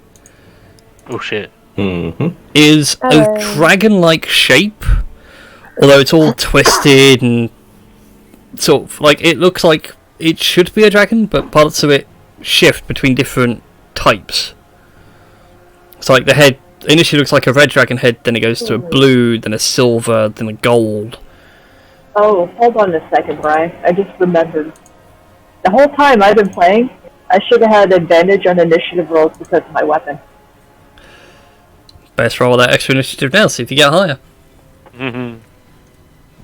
Oh shit. Mm-hmm. is a Hello. dragon-like shape, although it's all twisted and sort of like it looks like it should be a dragon, but parts of it shift between different types. It's like the head initially looks like a red dragon head, then it goes to a blue, then a silver, then a gold. Oh, hold on a second, Brian. I just remembered. The whole time I've been playing, I should have had advantage on initiative rolls because of my weapon. Best roll that extra initiative now, see if you get higher. Mm-hmm.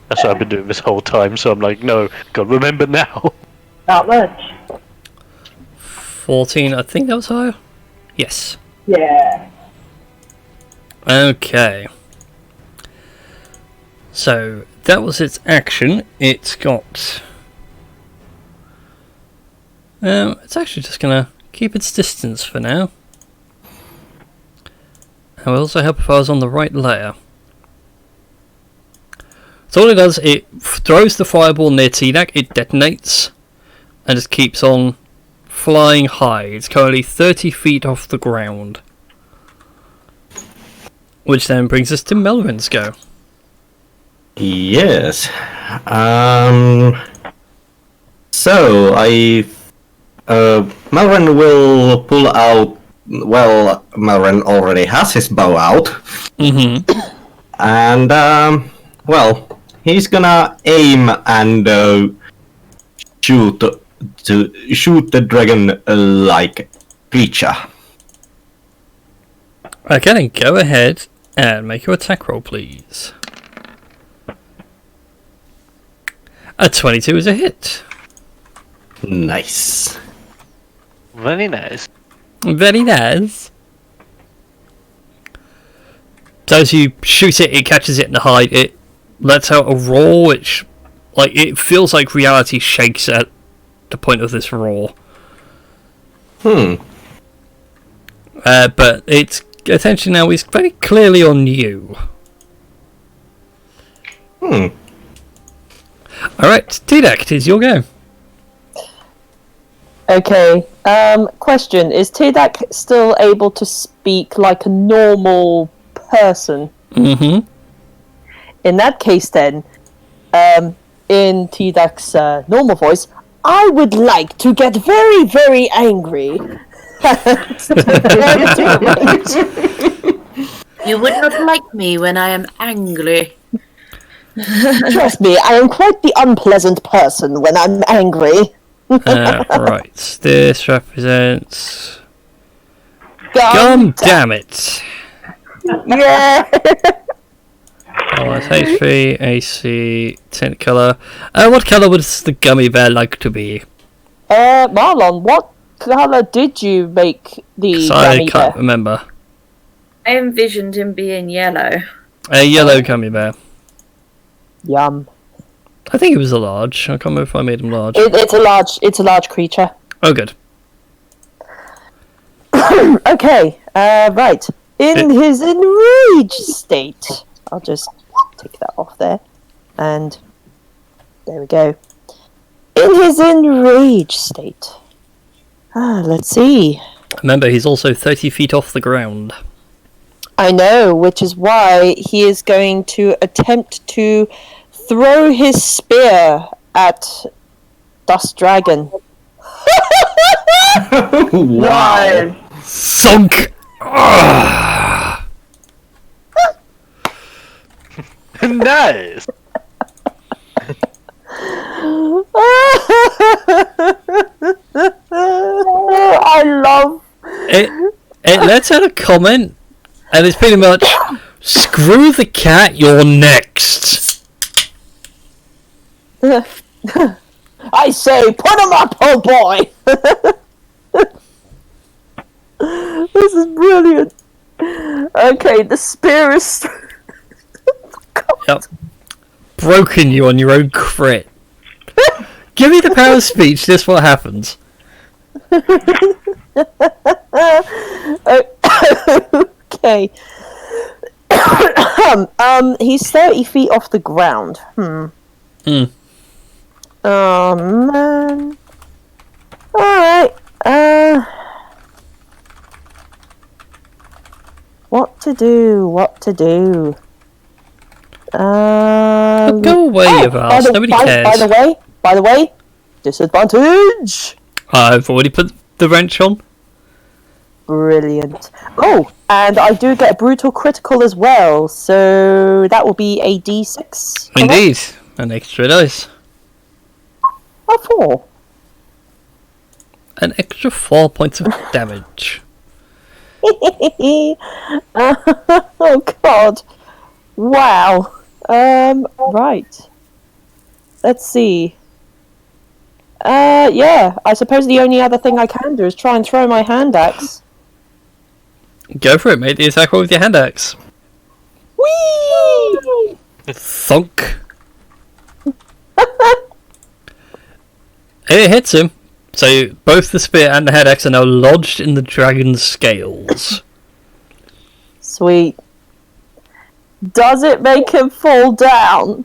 That's what I've been doing this whole time, so I'm like, no, God, remember now. Not much. 14, I think that was higher? Yes. Yeah. Okay. So, that was its action. It's got... it's actually just gonna keep its distance for now. It would also help if I was on the right layer. So all it does, it throws the fireball near T-Dak, it detonates, and just keeps on flying high. It's currently 30 feet off the ground. Which then brings us to Melrin's go. Yes. So Melrin will pull out. Well, Melrin already has his bow out, Mm-hmm. and well, he's gonna aim and shoot the dragon-like creature. Okay, then go ahead and make your attack roll, please. A 22 is a hit. Nice. Very nice. Very nice. So as you shoot it, it catches it in the hide. It lets out a roar, which, like, it feels like reality shakes at the point of this roar. But its attention now is very clearly on you. Alright, T-Deck, it is your go. Okay. Question: is Tidak still able to speak like a normal person? Mm-hmm. In that case, then, in Tidak's normal voice, I would like to get very, very angry. You would not like me when I am angry. Trust me, I am quite the unpleasant person when I'm angry. Right, this represents... Gum. Damn it! Yeah. Oh, it's HP, AC, tint colour. What colour would the gummy bear like to be? Marlon, what colour did you make the 'Cause I gummy can't bear? remember. I envisioned him being yellow. A yellow gummy bear. Yum. I think it was a large. I can't remember if I made him large. It's a large creature. Oh, good. Okay, right. In his enraged state, I'll just take that off there, and there we go. In his enraged state. Let's see. Remember, he's also 30 feet off the ground. I know, which is why he is going to attempt to throw his spear at Dust Dragon. Wow. Sunk! Nice. I love. It lets out a comment, and it's pretty much, screw the cat, you're next. I say, put him up, oh boy! This is brilliant. Okay, the spear is. Yep. Broken you on your own crit. Give me the power of speech, this is what happens. Okay. He's 30 feet off the ground. Oh man. Alright. What to do? Go away, you've asked. Nobody cares. By the way, disadvantage. I've already put the wrench on. Brilliant. Oh, and I do get a brutal critical as well, so that will be a D6. correct? Indeed. An extra dice. A 4. An extra 4 points of damage. Oh god. Wow. Right. Let's see. Yeah, I suppose the only other thing I can do is try and throw my hand axe. Go for it, mate. The attack roll with your hand axe. Whee! Thunk. It hits him. So both the spear and the head axe are now lodged in the dragon's scales. Sweet. Does it make him fall down?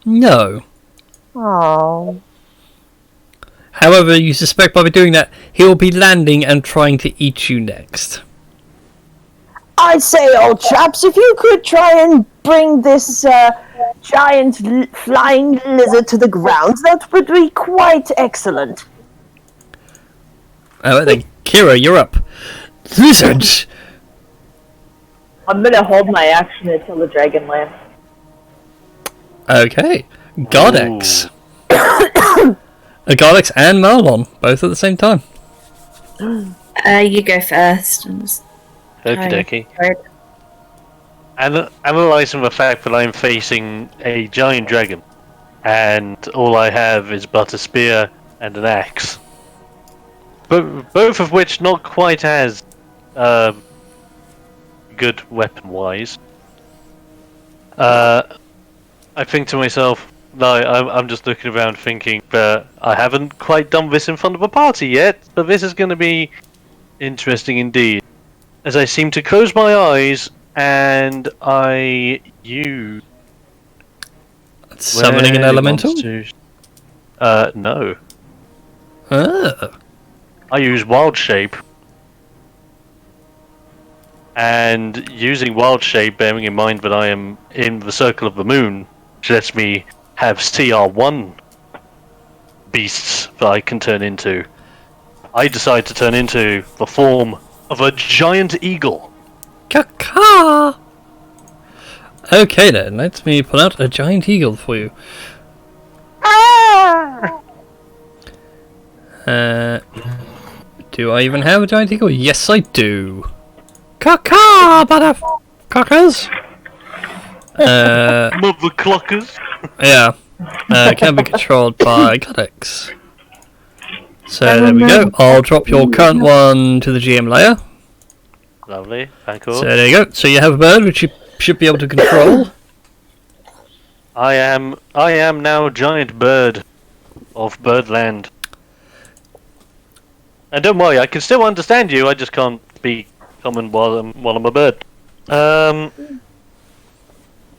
No. Oh. However, you suspect by doing that, he will be landing and trying to eat you next. I say, old chaps, if you could try and bring this giant flying lizard to the ground, that would be quite excellent. Alright then, Kira, you're up. Lizard! I'm gonna hold my action until the dragon lands. Okay. Godex. Godex and Marlon, both at the same time. You go first. Okie dokie. Right. Analysing the fact that I'm facing a giant dragon. and all I have is but a spear and an axe. Both of which not quite as good weapon-wise. I think to myself, no, I'm just looking around thinking that I haven't quite done this in front of a party yet, but this is going to be interesting indeed. As I seem to close my eyes and I use... Summoning an elemental? No. Ah. I use Wild Shape. And using Wild Shape, bearing in mind that I am in the Circle of the Moon, which lets me have CR1 beasts that I can turn into, I decide to turn into the form of a giant eagle. Caca! Okay then, let me pull out a giant eagle for you. Do I even have a giant eagle? Yes, I do. Caca, motherfuckers! Mother clockers. Yeah. It can be controlled by codex. So there we go. I'll drop your current one to the GM layer. Lovely, thank you. So there you go. So you have a bird which you should be able to control. I am now a giant bird of Birdland. And don't worry, I can still understand you. I just can't be common while I'm a bird.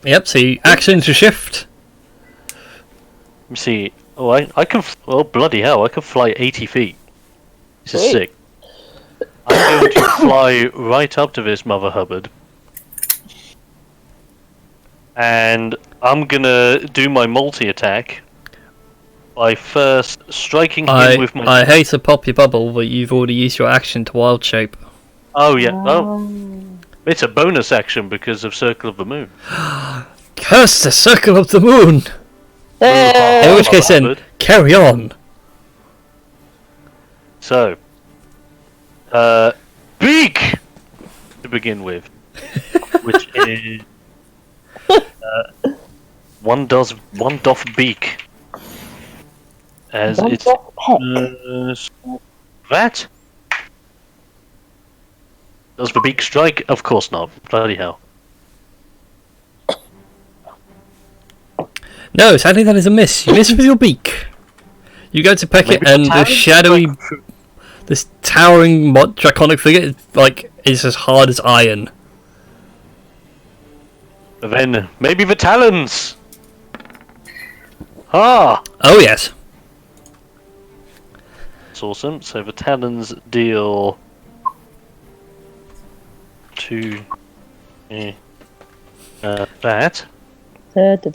Yep. So action to shift. Let me see. Oh, I can. Oh, bloody hell! I can fly 80 feet. This is Sweet. sick. I'm going to fly right up to this Mother Hubbard, and I'm gonna do my multi-attack by first striking him with my. I hate to pop your bubble, but you've already used your action to wild shape. Oh yeah. Oh, it's a bonus action because of Circle of the Moon. Curse the Circle of the Moon! In which case then, carry on. So, beak to begin with, which is one doth beak, as One it's doth peck. that. Does the beak strike? Of course not. Bloody hell. No, sadly that is a miss. You miss with your beak. You go to peck it, Maybe and the talons shadowy, strike. this towering draconic figure is as hard as iron. But then maybe the talons. Ah, Oh yes. that's awesome. So the talons deal 2. That. 11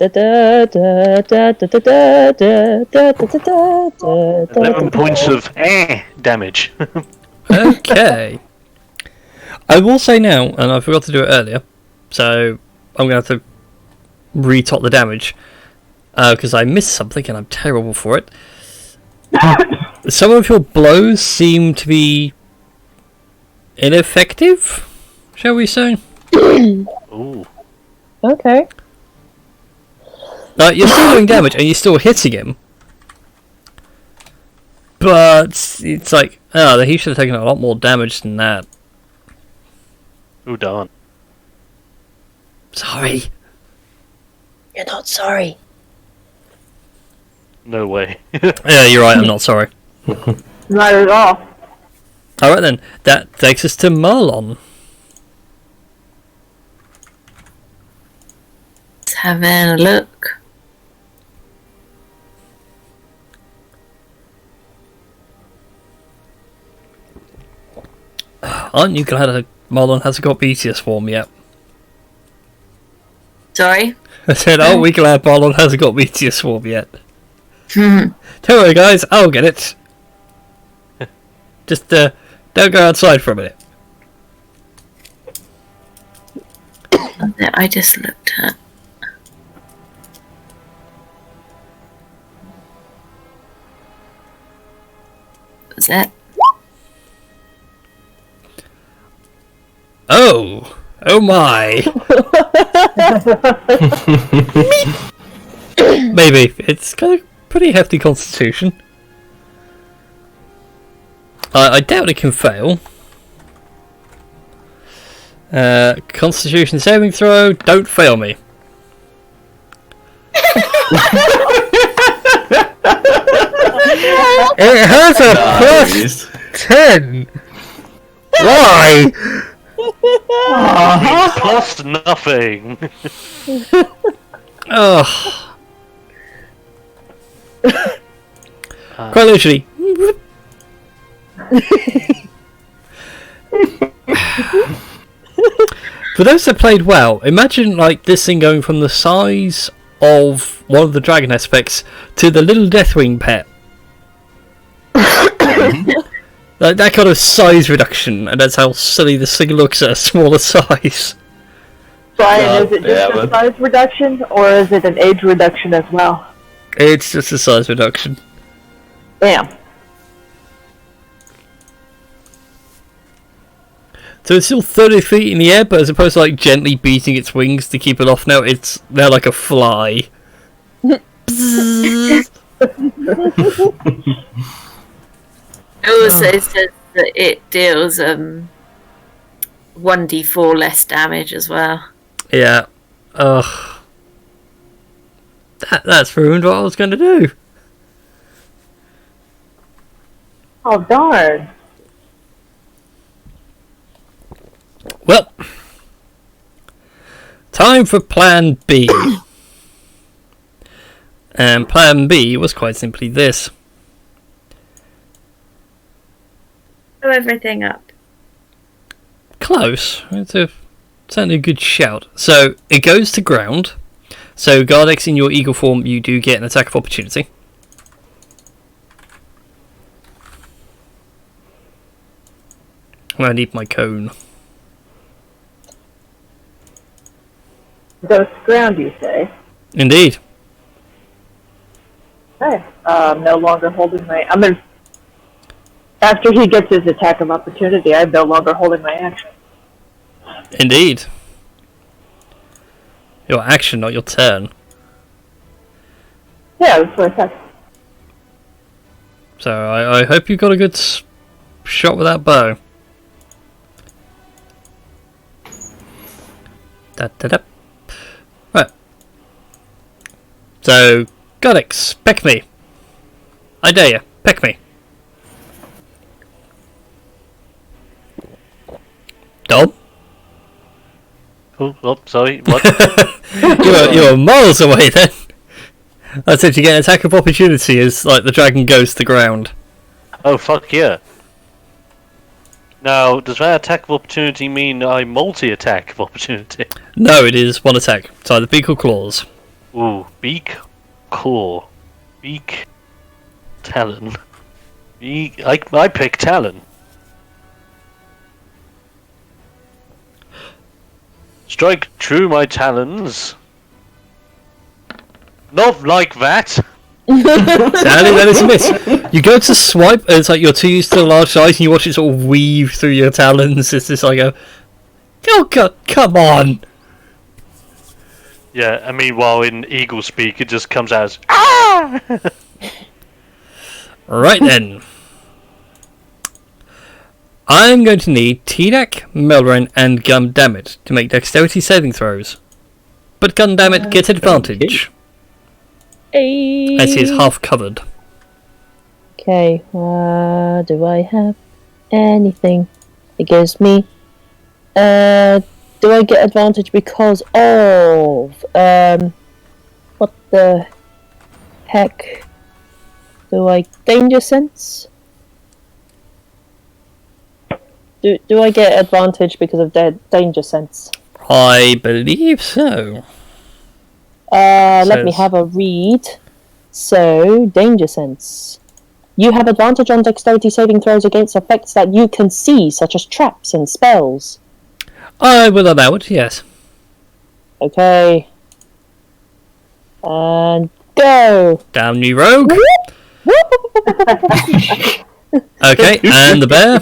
points of damage. Okay. I will say now, and I forgot to do it earlier, so I'm going to have to retop the damage, because I missed something and I'm terrible for it. Some of your blows seem to be ineffective, shall we say? Ooh. Okay. You're still doing damage and you're still hitting him, but it's like, oh, he should have taken a lot more damage than that. Ooh, darn. Sorry. You're not sorry. No way. Yeah, you're right, I'm not sorry. Not at all. Alright then, that takes us to Marlon. Let's have a look. Aren't you glad Marlon hasn't got BTS form yet? Sorry? I said, oh, we glad Marlon hasn't got BTS form yet. Don't worry guys, I'll get it. Just don't go outside for a minute. That I just looked at. Was that? Oh my. Maybe. It's got a pretty hefty constitution. I doubt it can fail. Constitution saving throw, don't fail me. It has a Nice. +10! Why? It cost nothing. Oh. Quite literally. For those that played well, imagine like this thing going from the size of one of the dragon aspects to the little Deathwing pet. Like that kind of size reduction, and that's how silly this thing looks at a smaller size. Brian, is it just yeah, a but- size reduction, or is it an age reduction as well? It's just a size reduction. Damn. So it's still 30 feet in the air, but as opposed to like gently beating its wings to keep it off now, it's now like a fly. It also says that it deals 1d4 less damage as well. Yeah. Ugh. That's ruined what I was going to do. Oh, darn. Well, time for Plan B. And Plan B was quite simply this. Blow everything up. Close. It's certainly a good shout. So, it goes to ground. So, Gardex, in your eagle form, you do get an attack of opportunity. I need my cone. Goes to ground, you say? Indeed. Hey, no longer holding my... After he gets his attack of opportunity, I'm no longer holding my action. Indeed. Your action, not your turn. Yeah, that's what I said. So I hope you got a good shot with that bow. Da-da-da. Right. So, Godix, peck me. I dare you, peck me. Dom? Oh, sorry. What? You're miles away then. That's it, you get an attack of opportunity as like the dragon goes to the ground. Oh, fuck yeah. Now, does that attack of opportunity mean I multi-attack of opportunity? No, it is one attack. It's either beak or claws. Ooh, beak, claw, beak, talon. Beak. I pick talon. Strike true my talons. Not like that. Sadly, that is a miss. You go to swipe, and it's like you're too used to the large size, and you watch it sort of weave through your talons. It's just like oh god, come on. Yeah, and meanwhile in eagle speak it just comes out as ah. Right then. I'm going to need T-Deck, Melren, and Gundammit to make dexterity saving throws. But Gundammit gets advantage, as he is half covered. Okay, do I have anything it gives me? Do I get advantage because of what the heck? Do I danger sense? Do I get advantage because of danger sense? I believe so. Let me Says- have a read. So, danger sense. You have advantage on dexterity saving throws against effects that you can see, such as traps and spells. I will allow it, yes. Okay. And go! Down you rogue. Okay, and the bear.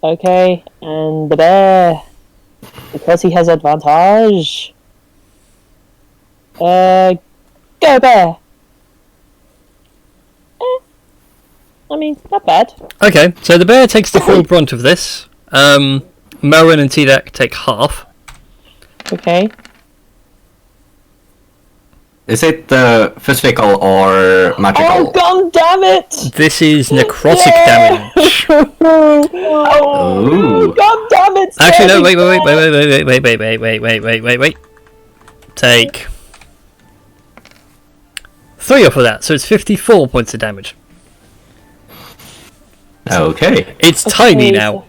Okay, and the bear. Because he has advantage. Go! Go bear. I mean, not bad. Okay, so the bear takes the full brunt of this. Melrin and T-Deck take half. Okay. Is it physical or magical? Oh, god damn it! This is necrotic damage. Ooh. God damn it! Actually, no, Sammy. wait. Take 3 off of that, so it's 54 points of damage. Okay. It's tiny now.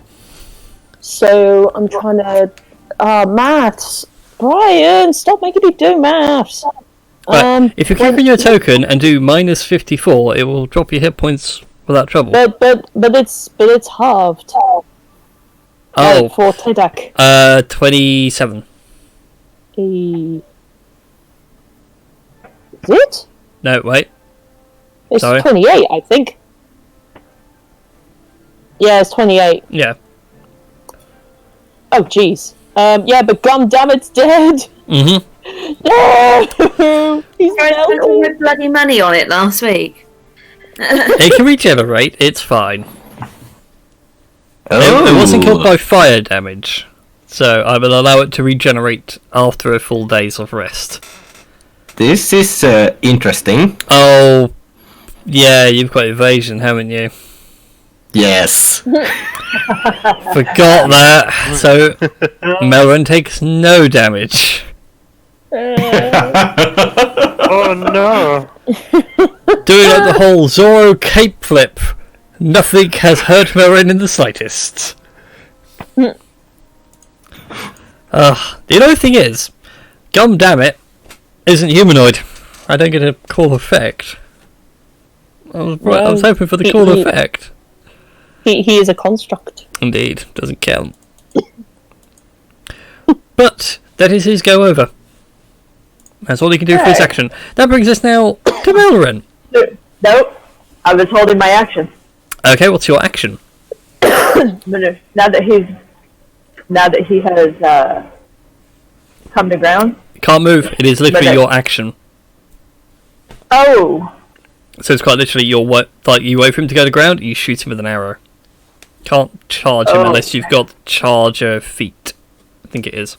So I'm trying to maths. Brian, stop making me do maths. But if you click on your token and do minus 54, it will drop your hit points without trouble. But it's halved. Oh, For Tidak. 27. Is it? No, wait. It's Sorry. 28, I think. Yeah, it's 28. Yeah. Oh, jeez. Yeah, but goddammit's dead. Mm-hmm. No! He's I spent all my melting. bloody money on it last week. It can regenerate, it's fine. Oh. It wasn't killed by fire damage, so I will allow it to regenerate after a full day's of rest. This is interesting. Oh, yeah, you've got evasion, haven't you? Yes. Forgot that. So, Melrin takes no damage. Oh no! Doing like the whole Zorro cape flip. Nothing has hurt Melrin in the slightest. The only thing is, gum damn it, isn't humanoid. I don't get a cool effect. I was hoping for the cool effect. He is a construct. Indeed, doesn't count. But that is his go over. That's all he can do for his action. That brings us now to Melrin. Nope. I was holding my action. Okay, what's your action? Now that he has come to ground. You can't move. It is literally your action. Oh. So it's quite literally you wait for him to go to ground, you shoot him with an arrow. Can't charge him unless you've got charger feet. I think it is.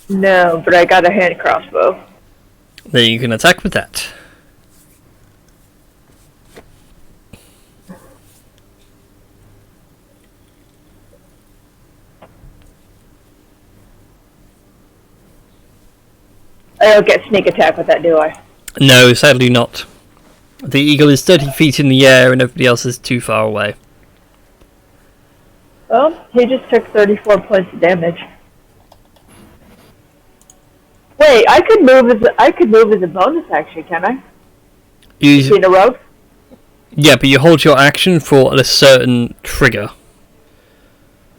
No, but I got a hand crossbow. Then you can attack with that. I don't get sneak attack with that, do I? No, sadly not. The eagle is 30 feet in the air and everybody else is too far away. Well, he just took 34 points of damage. Wait, I could move as a bonus action, can I? In a row? Yeah, but you hold your action for a certain trigger.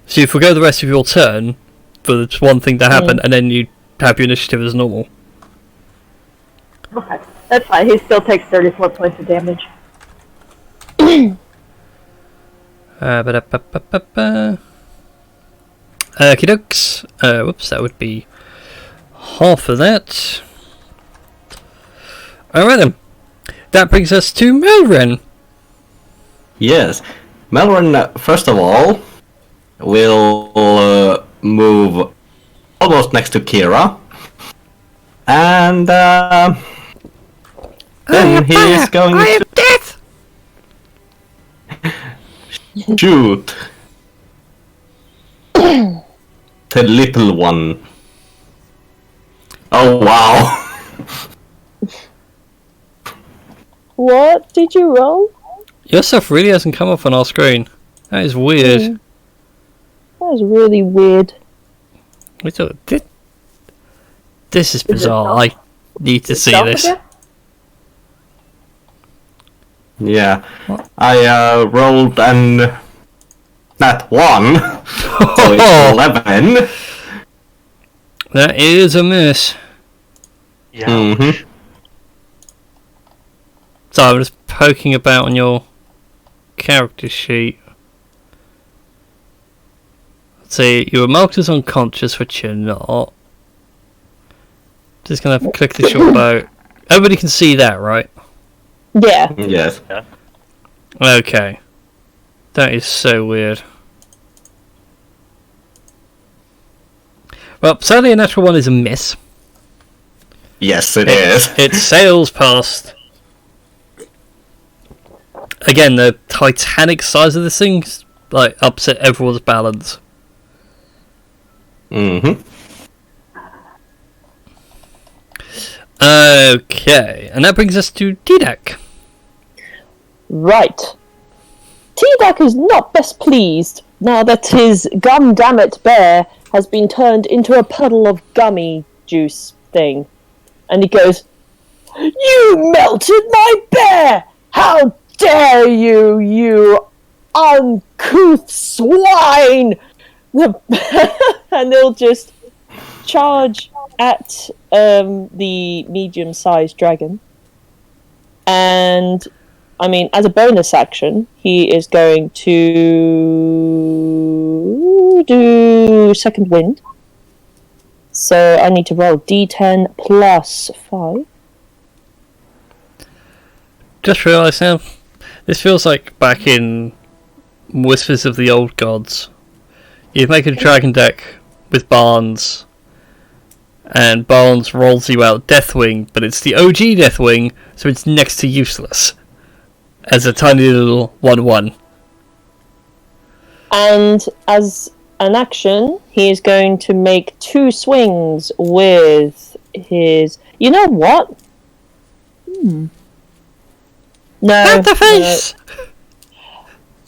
So you forgo the rest of your turn for this one thing to happen, and then you have your initiative as normal. Okay, that's fine. He still takes 34 points of damage. Okie dokes. Whoops, that would be half of that. Alright then. That brings us to Melrin. Yes. Melrin, first of all, will move almost next to Kira. And then he is going to death! shoot the little one. Oh wow. What did you roll? Your stuff really hasn't come up on our screen. That is weird. That was really weird. We thought, this is bizarre. I need to see this. Yeah. I rolled an nat 1. So it's 11. That is a miss. Yeah. Mm-hmm. So I'm just poking about on your character sheet. Let's see, you were marked as unconscious, which you're not. Just gonna click the short bow. Everybody can see that, right? Yeah. Yes. Okay. That is so weird. Well, sadly, a natural one is a miss. Yes, it is. It sails past. Again, the titanic size of this thing like upset everyone's balance. Mm-hmm. Okay, and that brings us to Didak. Right. T-Duck is not best pleased now that his gum-dammit bear has been turned into a puddle of gummy juice thing. And he goes, "You melted my bear! How dare you, you uncouth swine!" And they'll just charge at the medium-sized dragon. And, I mean, as a bonus action, he is going to do Second Wind. So I need to roll D10 plus 5. Just realised now, this feels like back in Whispers of the Old Gods. You make a dragon deck with Barnes, and Barnes rolls you out Deathwing, but it's the OG Deathwing, so it's next to useless. As a tiny little 1/1. And as an action, he is going to make 2 swings with his... You know what? No. At the face!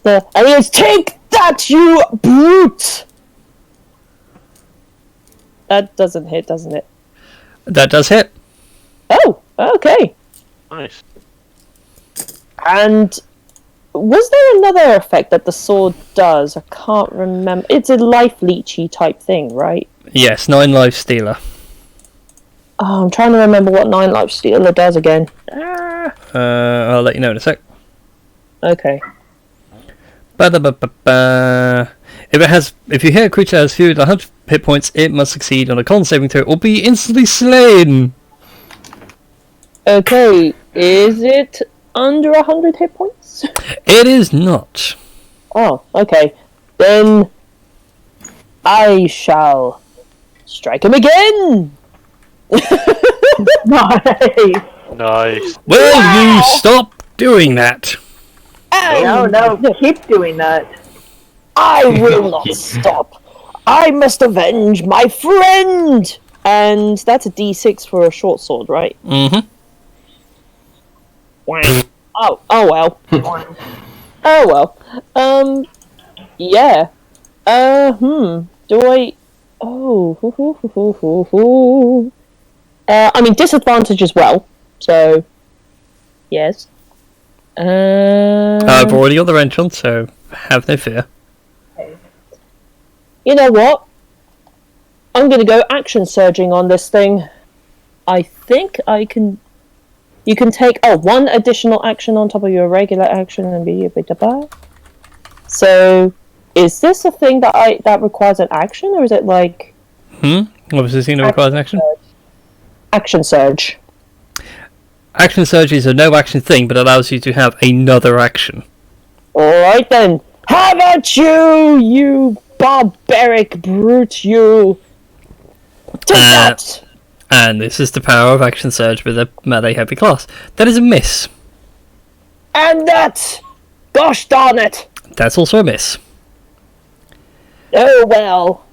And he goes, "Take that, you brute!" That doesn't hit, doesn't it? That does hit. Oh, okay. Nice. And was there another effect that the sword does? I can't remember. It's a life leechy type thing, right? Yes, 9 life stealer. Oh, I'm trying to remember what 9 life stealer does again. I'll let you know in a sec. Okay. Ba-da-ba-ba-ba. If you hit a creature that has fewer than 100 hit points, it must succeed on a con saving throw or be instantly slain. Okay, is it under 100 hit points? It is not. Oh, okay. Then I shall strike him again! Nice. Nice. Will you stop doing that? No, keep doing that. I will not stop. I must avenge my friend! And that's a d6 for a short sword, right? Mm-hmm. Oh well. Oh well. Yeah. Do I... Oh. I mean, disadvantage as well. So, yes. I've already got the wrench on, so have no fear. You know what? I'm going to go action surging on this thing. I think I can... You can take 1 additional action on top of your regular action and be a bit about. So, is this a thing that requires an action, or is it like... What was this thing that requires an action? Action surge. Action surge is a no action thing, but allows you to have another action. Alright then. How about you barbaric brute, you... Take that! And this is the power of action surge with a melee heavy class. That is a miss. And that! Gosh darn it! That's also a miss. Oh well.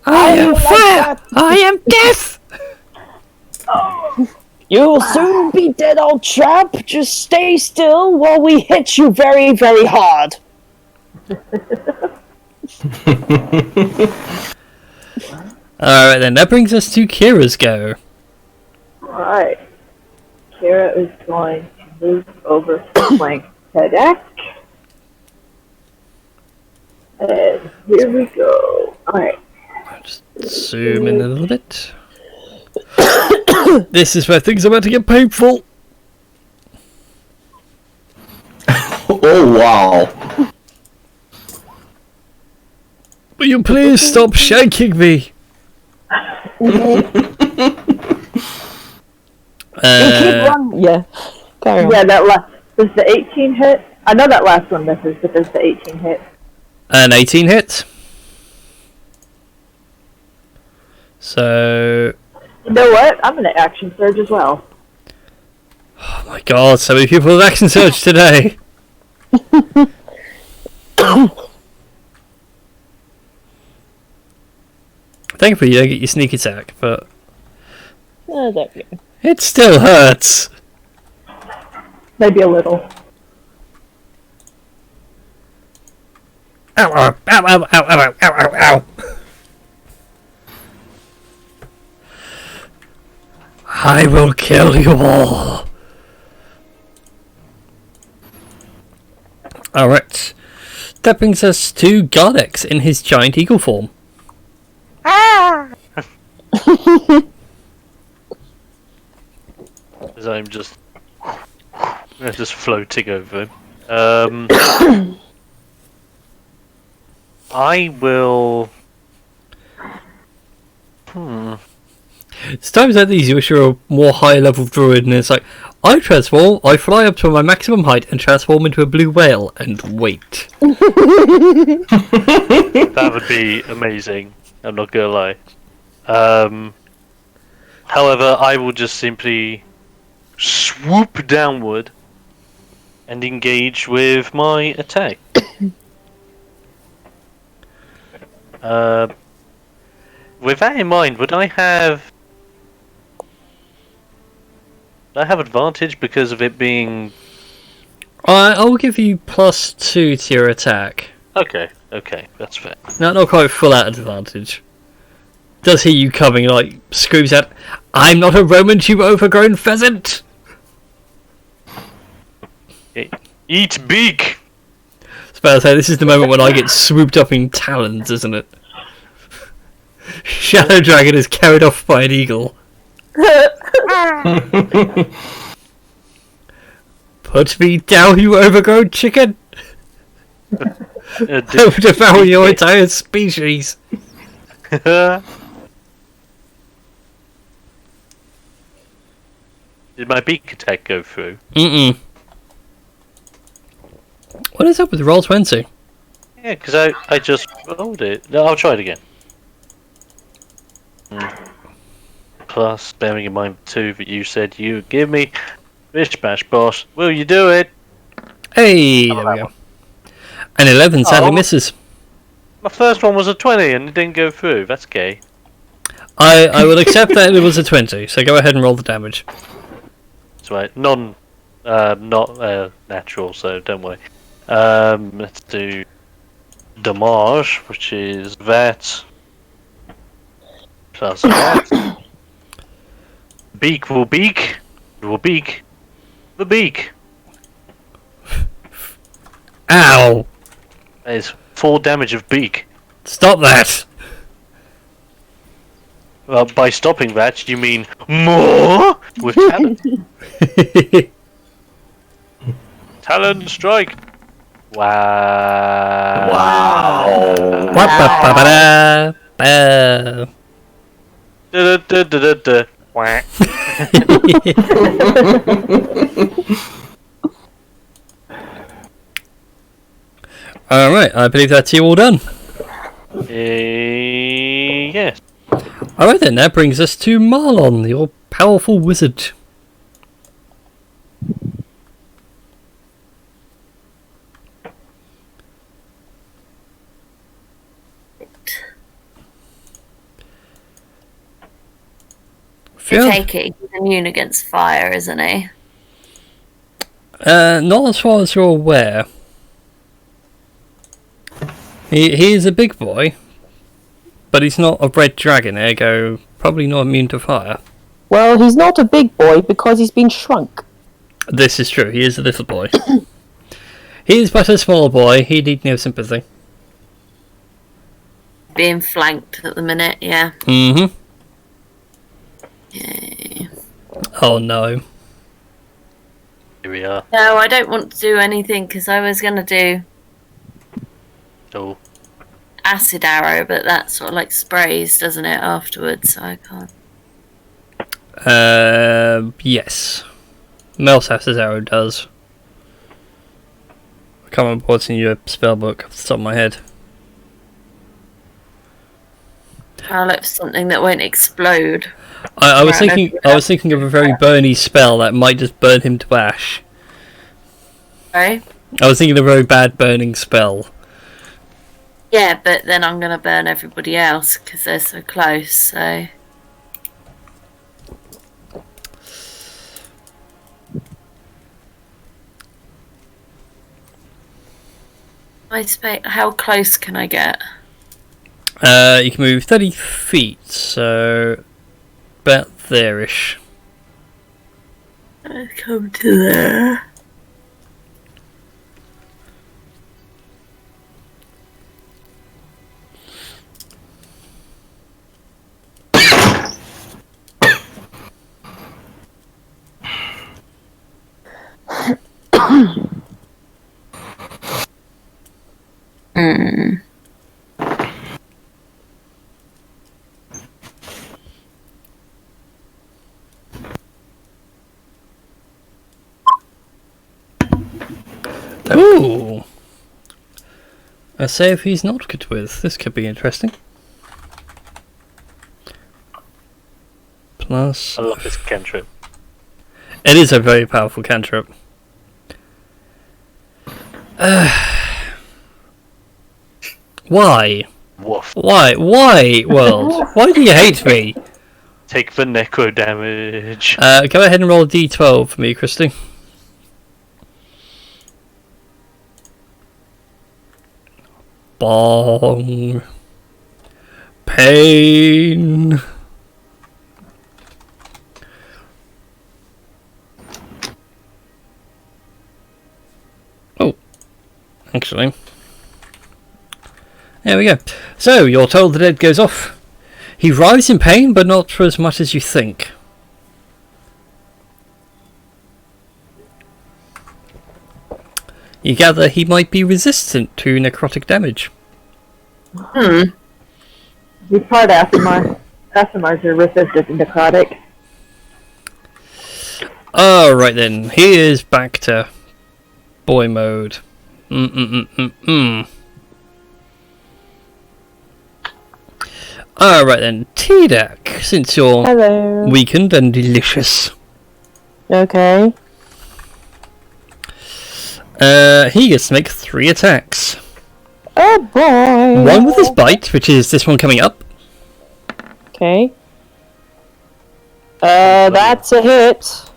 I am like fire! that. I am death! You'll soon be dead, old chap. Just stay still while we hit you very, very hard. Alright then, that brings us to Kira's go. Alright. Kira is going to move over to flank Tedak. And here we go. Alright. Just zoom in a little bit. This is where things are about to get painful. Oh wow. Will you please stop shanking me? Yeah. Carry on. Yeah, that last. Does the 18 hit? I know that last one misses, but does the 18 hit? An 18 hits. So, You know what? I'm gonna action surge as well. oh my god, so many people with action surge today. Thankfully, you don't get your sneak attack, but Oh, there we go. it still hurts. Maybe a little. Ow, ow, ow, ow, ow, ow, ow, ow, ow. I will kill you all. Alright. That brings us to Gardex in his giant eagle form. As I'm just floating over him. I will. It's times like these you wish you were a more high level druid and it's like, I transform, I fly up to my maximum height and transform into a blue whale and wait. That would be amazing. I'm not gonna lie. However, I will just simply swoop downward and engage with my attack. With that in mind, would I have advantage because of it being... I'll give you +2 to your attack. Okay, that's fair. No, not quite full out advantage. Does hear you coming, like, screams out, I'm not a Roman, you overgrown pheasant! Eat beak! I was about to say, this is the moment when I get swooped up in talons, isn't it? Shadow Dragon is carried off by an eagle. Put me down, you overgrown chicken! I will devour your entire species! Did my beak attack go through? Mm-mm. What is up with roll 20? Yeah, because I just rolled it. No, I'll try it again. Plus, bearing in mind 2 that you said you would give me. Bish bash boss, will you do it? Hey, there we go. An 11 sadly misses. My first one was a 20 and it didn't go through. That's gay. I will accept that it was a 20, so go ahead and roll the damage. That's right. Not natural, so don't worry. Let's do damage, which is that plus that. Beak will beak. Will beak. The beak. Ow! That is 4 damage of beak. Stop that! Well, by stopping that, you mean more with talent. Talon strike. Wow. Ba-ba-ba-da-ba. Da-da-da-da-da. Wah. Alright, I believe that's you all done. Yes. Alright then, that brings us to Marlon, your powerful wizard. I take it he's immune against fire, isn't he? Not as far as you're aware. He is a big boy, but he's not a red dragon, ergo probably not immune to fire. Well, he's not a big boy because he's been shrunk. This is true, he is a little boy. He is but a small boy, he need no sympathy. Being flanked at the minute, yeah. Mm-hmm. Yay. Oh no. Here we are. No, I don't want to do anything because I was going to do Oh. acid arrow, but that sort of like sprays, doesn't it, afterwards, so I can't. Yes. Melsas's arrow does. I can't remember what's in your spell book off the top of my head. I'll look for something that won't explode. I was Right, thinking. okay. I was thinking of a very burny spell that might just burn him to ash. Right? I was thinking of a very bad burning spell. Yeah, but then I'm going to burn everybody else because they're so close, so... How close can I get? You can move 30 feet, so about there-ish. I come to there. Ooh! A save he's not good with. This could be interesting. Plus... I love this cantrip. It is a very powerful cantrip. Why? Woof. Why, world? Why do you hate me? Take the necro damage. Go ahead and roll a d12 for me, Christy. Bong. Pain. Oh. Actually. There we go. So, you're told the dead goes off. He writhes in pain, but not for as much as you think. You gather he might be resistant to necrotic damage. These hard SMRs are resistant to necrotic. Alright then, here's back to boy mode. Alright then, T-Deck, since you're Hello. weakened and delicious. Okay. He gets to make 3 attacks. Oh boy. One with his bite, which is this one coming up. Okay. That's a hit.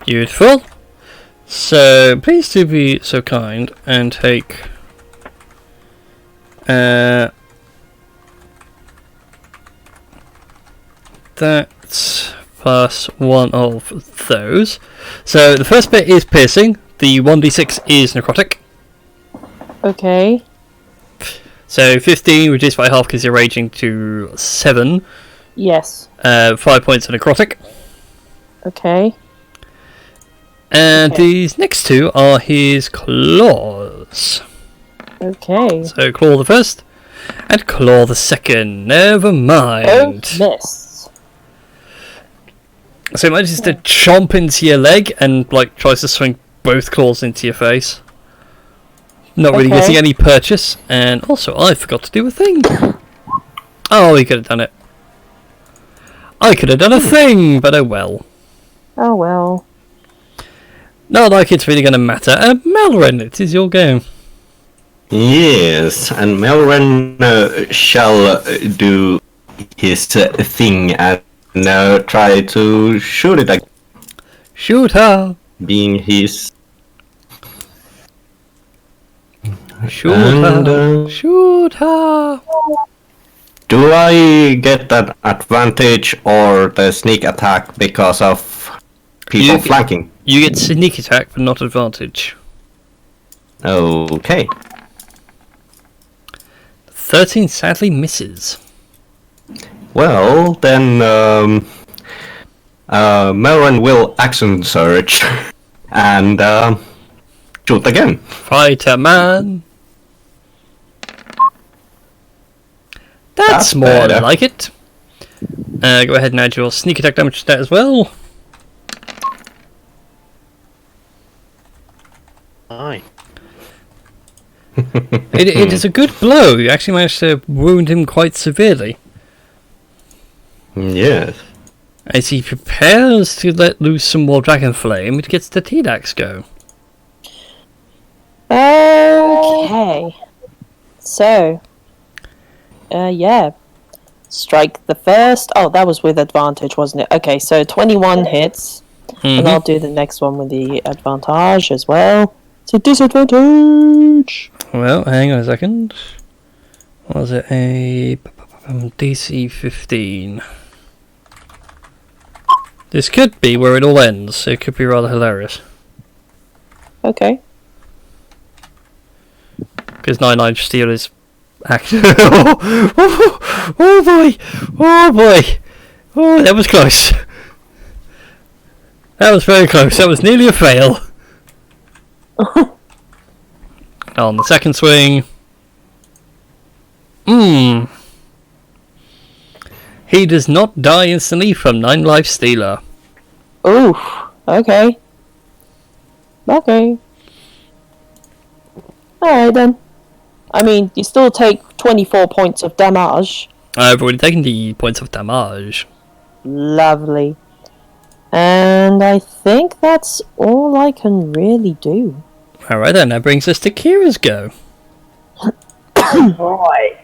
Beautiful. So, please do be so kind and take... That's plus one of those. So, the first bit is piercing. The 1d6 is necrotic. Okay. So 15 reduced by half because you're raging to 7. Yes. 5 points of necrotic. Okay. And Okay. these next 2 are his claws. Okay. So claw the first, and claw the second. Never Oh, mind. miss. So it manages to chomp into your leg and like tries to swing both claws into your face. Not really Okay. getting any purchase, and also I forgot to do a thing. Oh, we could have done it. I could have done a thing, but oh well. Oh well. Not like it's really going to matter. Malren, it is your go. Yes, and Melren shall do his thing and try to shoot it again, Shoot her! being his. Shoot And, her! Shoot her! Do I get that advantage or the sneak attack because of people You- flanking? You get sneak attack, but not advantage. Okay. 13 sadly misses. Well, then Melren will action surge and shoot again. Fighter man! That's That's more better. like it. Go ahead and add your sneak attack damage to that as well. Aye. It is a good blow. You actually managed to wound him quite severely. Yes. As he prepares to let loose some more dragon flame, it gets the T-Dax go. Okay. So, yeah. Strike the first. Oh, that was with advantage, wasn't it? Okay, so 21 hits. And I'll do the next one with the advantage as well. It's a disadvantage! Well, hang on a second. Was it a DC 15? This could be where it all ends. It could be rather hilarious. Okay. Because 9-9 Steel is action. Oh boy! Oh boy! Oh, that was close. That was very close. That was nearly a fail. On the second swing. He does not die instantly from 9 life stealer. Oof. Okay. Okay. Alright then. I mean, you still take 24 points of damage. I've already taken the points of damage. Lovely. And I think that's all I can really do. Alright then, that brings us to Kira's go. Right.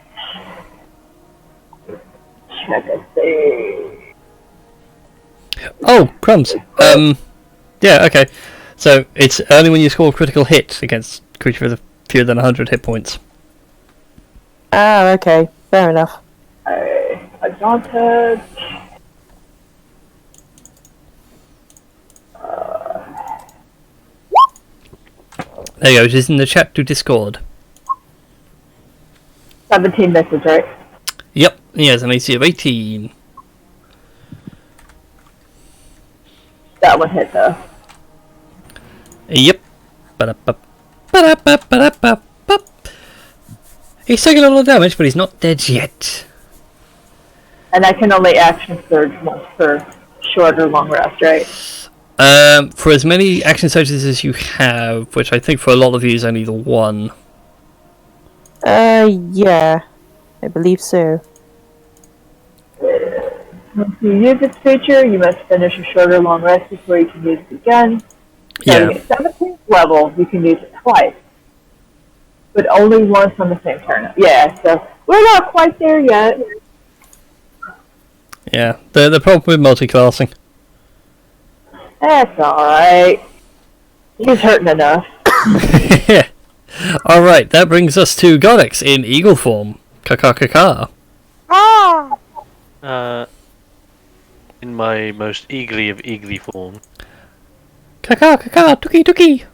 Check a thing. Oh, crumbs. Yeah, okay. So, it's only when you score a critical hit against a creature with fewer than 100 hit points. Ah, okay. Fair enough. Advantage. There you go, it is in the chat to Discord. 17 misses, right? Yep, he has an AC of 18. That one hit though. Yep. Ba-da-ba-ba-da-ba-ba-da-ba-ba. He's taking a lot of damage, but he's not dead yet. And I can only action surge once per short or long rest, right? For as many action surges as you have, which I think for a lot of you is only the one. Yeah. I believe so. Once you use this feature, you must finish a short or long rest before you can use it again. Starting at 17th level, you can use it twice. But only once on the same turn. Yeah, so we're not quite there yet. Yeah, the problem with multi-classing. That's alright. He's hurting enough. Yeah. Alright, that brings us to Godex in eagle form. Kaka. In my most eagly of eagly form. Kaka, tuki.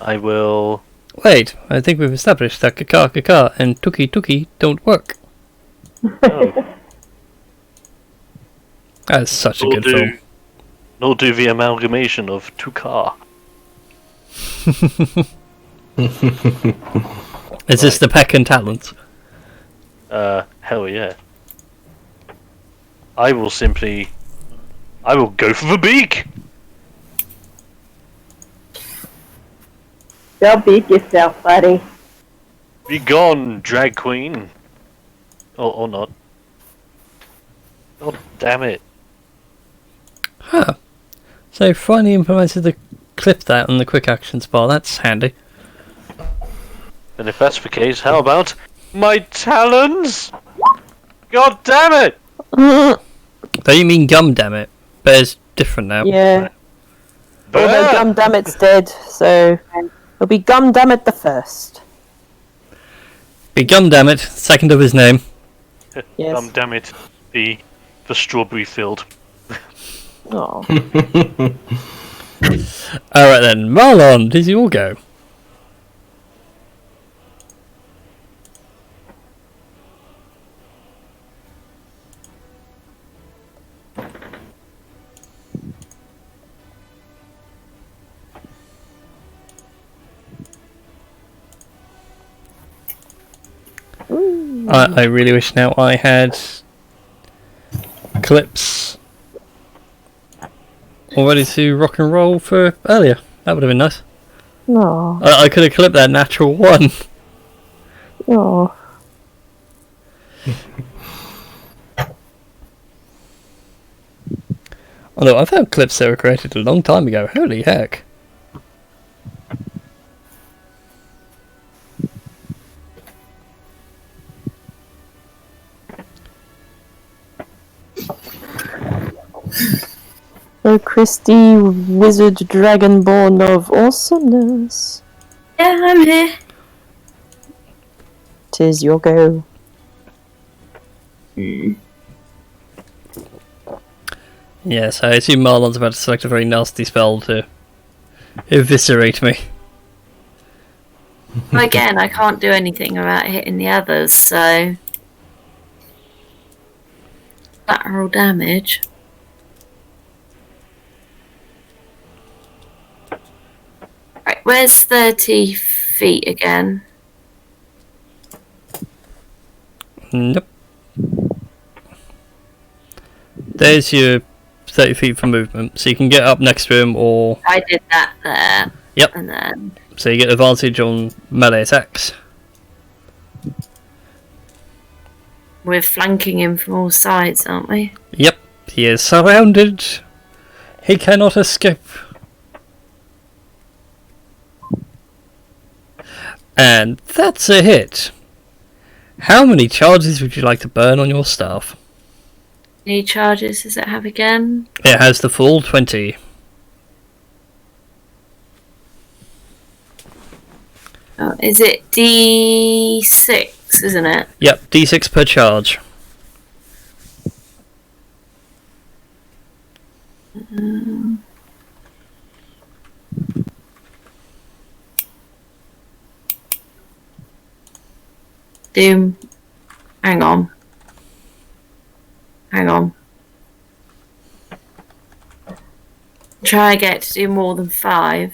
I will. Wait, I think we've established that kaka and tuki don't work. Oh, That's such a good film. Nor do the amalgamation of Tukar. Is this the peck and talent? Hell yeah. I will go for the beak! Don't beat yourself, buddy. Be gone, drag queen. Or not. Oh, damn it. Huh. So finally implemented the clip that on the quick actions bar. That's handy. And if that's the case, how about my talons? God damn it! Don't you mean gum, damn it? But it's different now. Yeah. Although Gumdammit's dead, so it'll be Gumdammit the first. Be gum, damn it. Second of his name. Yes. Damn it, the strawberry filled. Oh. Alright then, Marlon, does you all go? I really wish now I had clips all ready to rock and roll for earlier. That would have been nice. No. I could have clipped that natural one. Oh. Although I've had clips that were created a long time ago. Holy heck. Oh, Christy, wizard dragonborn of awesomeness. Yeah, I'm here. 'Tis your go. Yes, I assume Marlon's about to select a very nasty spell to eviscerate me. Well, again, I can't do anything about hitting the others, so lateral damage. Right, where's 30 feet again? Nope. There's your 30 feet for movement, so you can get up next to him, or I did that there. Yep. And then so you get advantage on melee attacks. we're flanking him from all sides, aren't we? Yep, he is surrounded. He cannot escape. And that's a hit. How many charges would you like to burn on your staff? Any charges does it have again? It has the full 20. Oh, is it D6, isn't it? Yep, d6 per charge. Doom. Hang on. Try and get to do more than 5.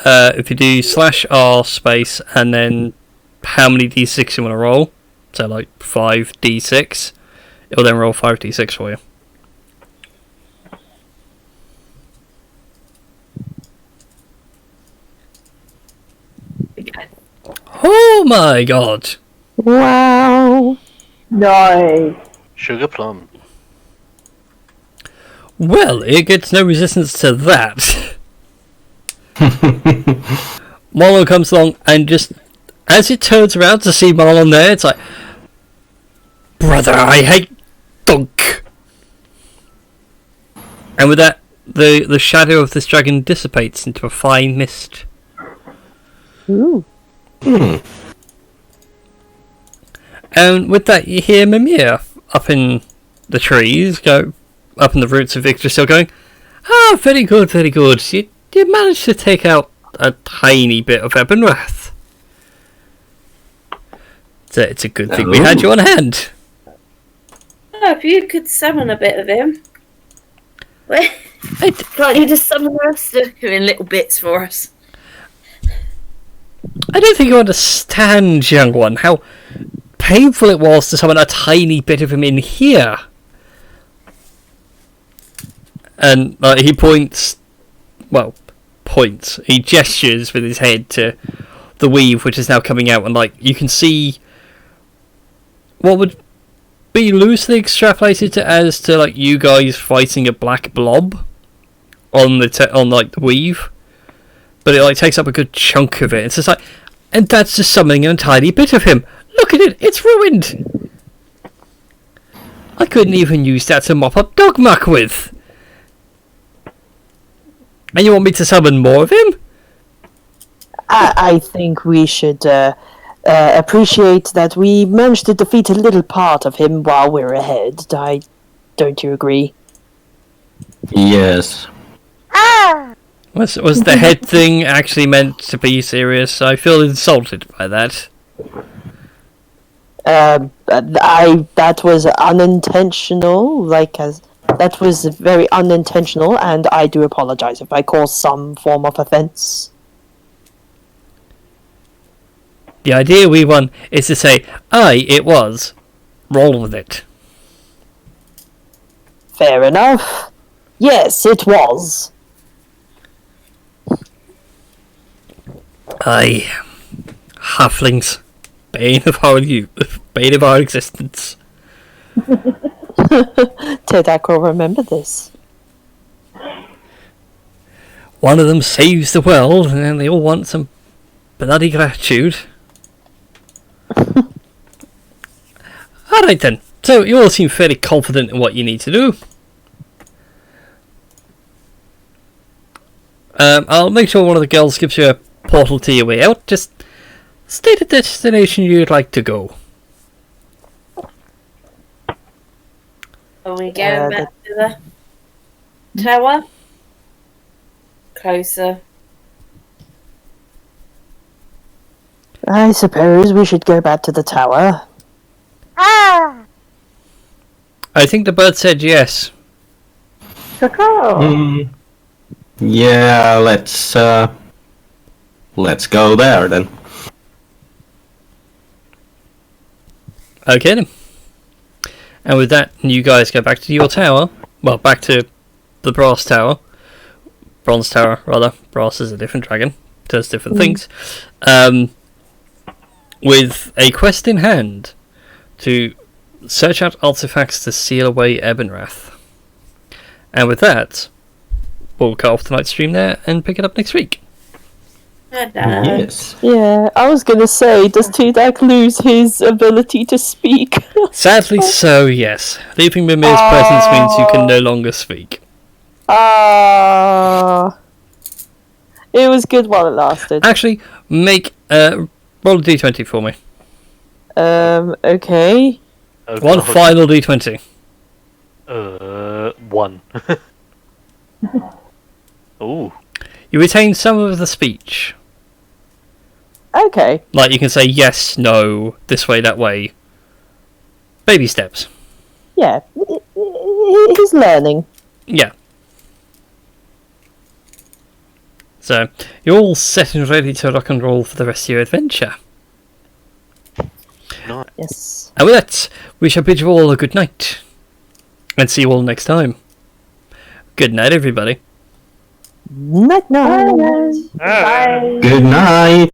If you do /R space and then how many d6 you want to roll, so like 5d6, it'll then roll 5d6 for you. Okay. Oh my god! Wow. Nice. Sugar plum. Well, it gets no resistance to that. Marlon comes along and just, as it turns around to see Marlon there, it's like, brother, I hate dunk. And with that, the shadow of this dragon dissipates into a fine mist. Ooh. And with that, you hear Mimir up in the trees, go up in the roots of Yggdrasil, going, "Ah, very good, very good. You managed to take out a tiny bit of Ebonrath. It's a good thing we had you on hand." Oh, if you could summon a bit of him. Where? Can't you just summon the rest of him in little bits for us? I don't think you understand, young one, how painful it was to summon a tiny bit of him in here. And he he gestures with his head to the weave, which is now coming out, and you can see what would be loosely extrapolated as to you guys fighting a black blob on the weave, but it takes up a good chunk of it. It's just and that's just summoning a tiny bit of him. Look at it, it's ruined. I couldn't even use that to mop up dog muck with. And you want me to summon more of him? I think we should appreciate that we managed to defeat a little part of him while we're ahead. Don't you agree? Yes. Was the head thing actually meant to be serious? I feel insulted by that. That was unintentional. That was very unintentional, and I do apologize if I caused some form of offense. The idea we want is to say, aye, it was. Roll with it. Fair enough. Yes, it was. Aye. Halflings. Bane of our existence. Tedak will remember this. One of them saves the world, and then they all want some bloody gratitude. Alright then. So, you all seem fairly confident in what you need to do. I'll make sure one of the girls gives you a portal to your way out. Just state a destination you'd like to go. Are we going back to the tower? Closer. I suppose we should go back to the tower. I think the bird said yes. Yeah, let's go there then. Okay then. And with that, you guys go back to your tower. Well, back to the brass tower. Bronze tower, rather. Brass is a different dragon. Does different things. With a quest in hand to search out artifacts to seal away Ebonrath. And with that, we'll cut off tonight's stream there and pick it up next week. Yes. Yeah, I was gonna say, does Tedak lose his ability to speak? Sadly so, yes. Leaving Mimir's presence means you can no longer speak. It was good while it lasted. Actually, make roll a d20 for me. Okay. One final d20. 1. Ooh. You retain some of the speech. Okay. Like you can say yes, no, this way, that way. Baby steps. Yeah. He's learning. Yeah. So, you're all set and ready to rock and roll for the rest of your adventure. Nice. Yes. And with that, we shall bid you all a good night. And see you all next time. Good night, everybody. Night night. Bye. Good night.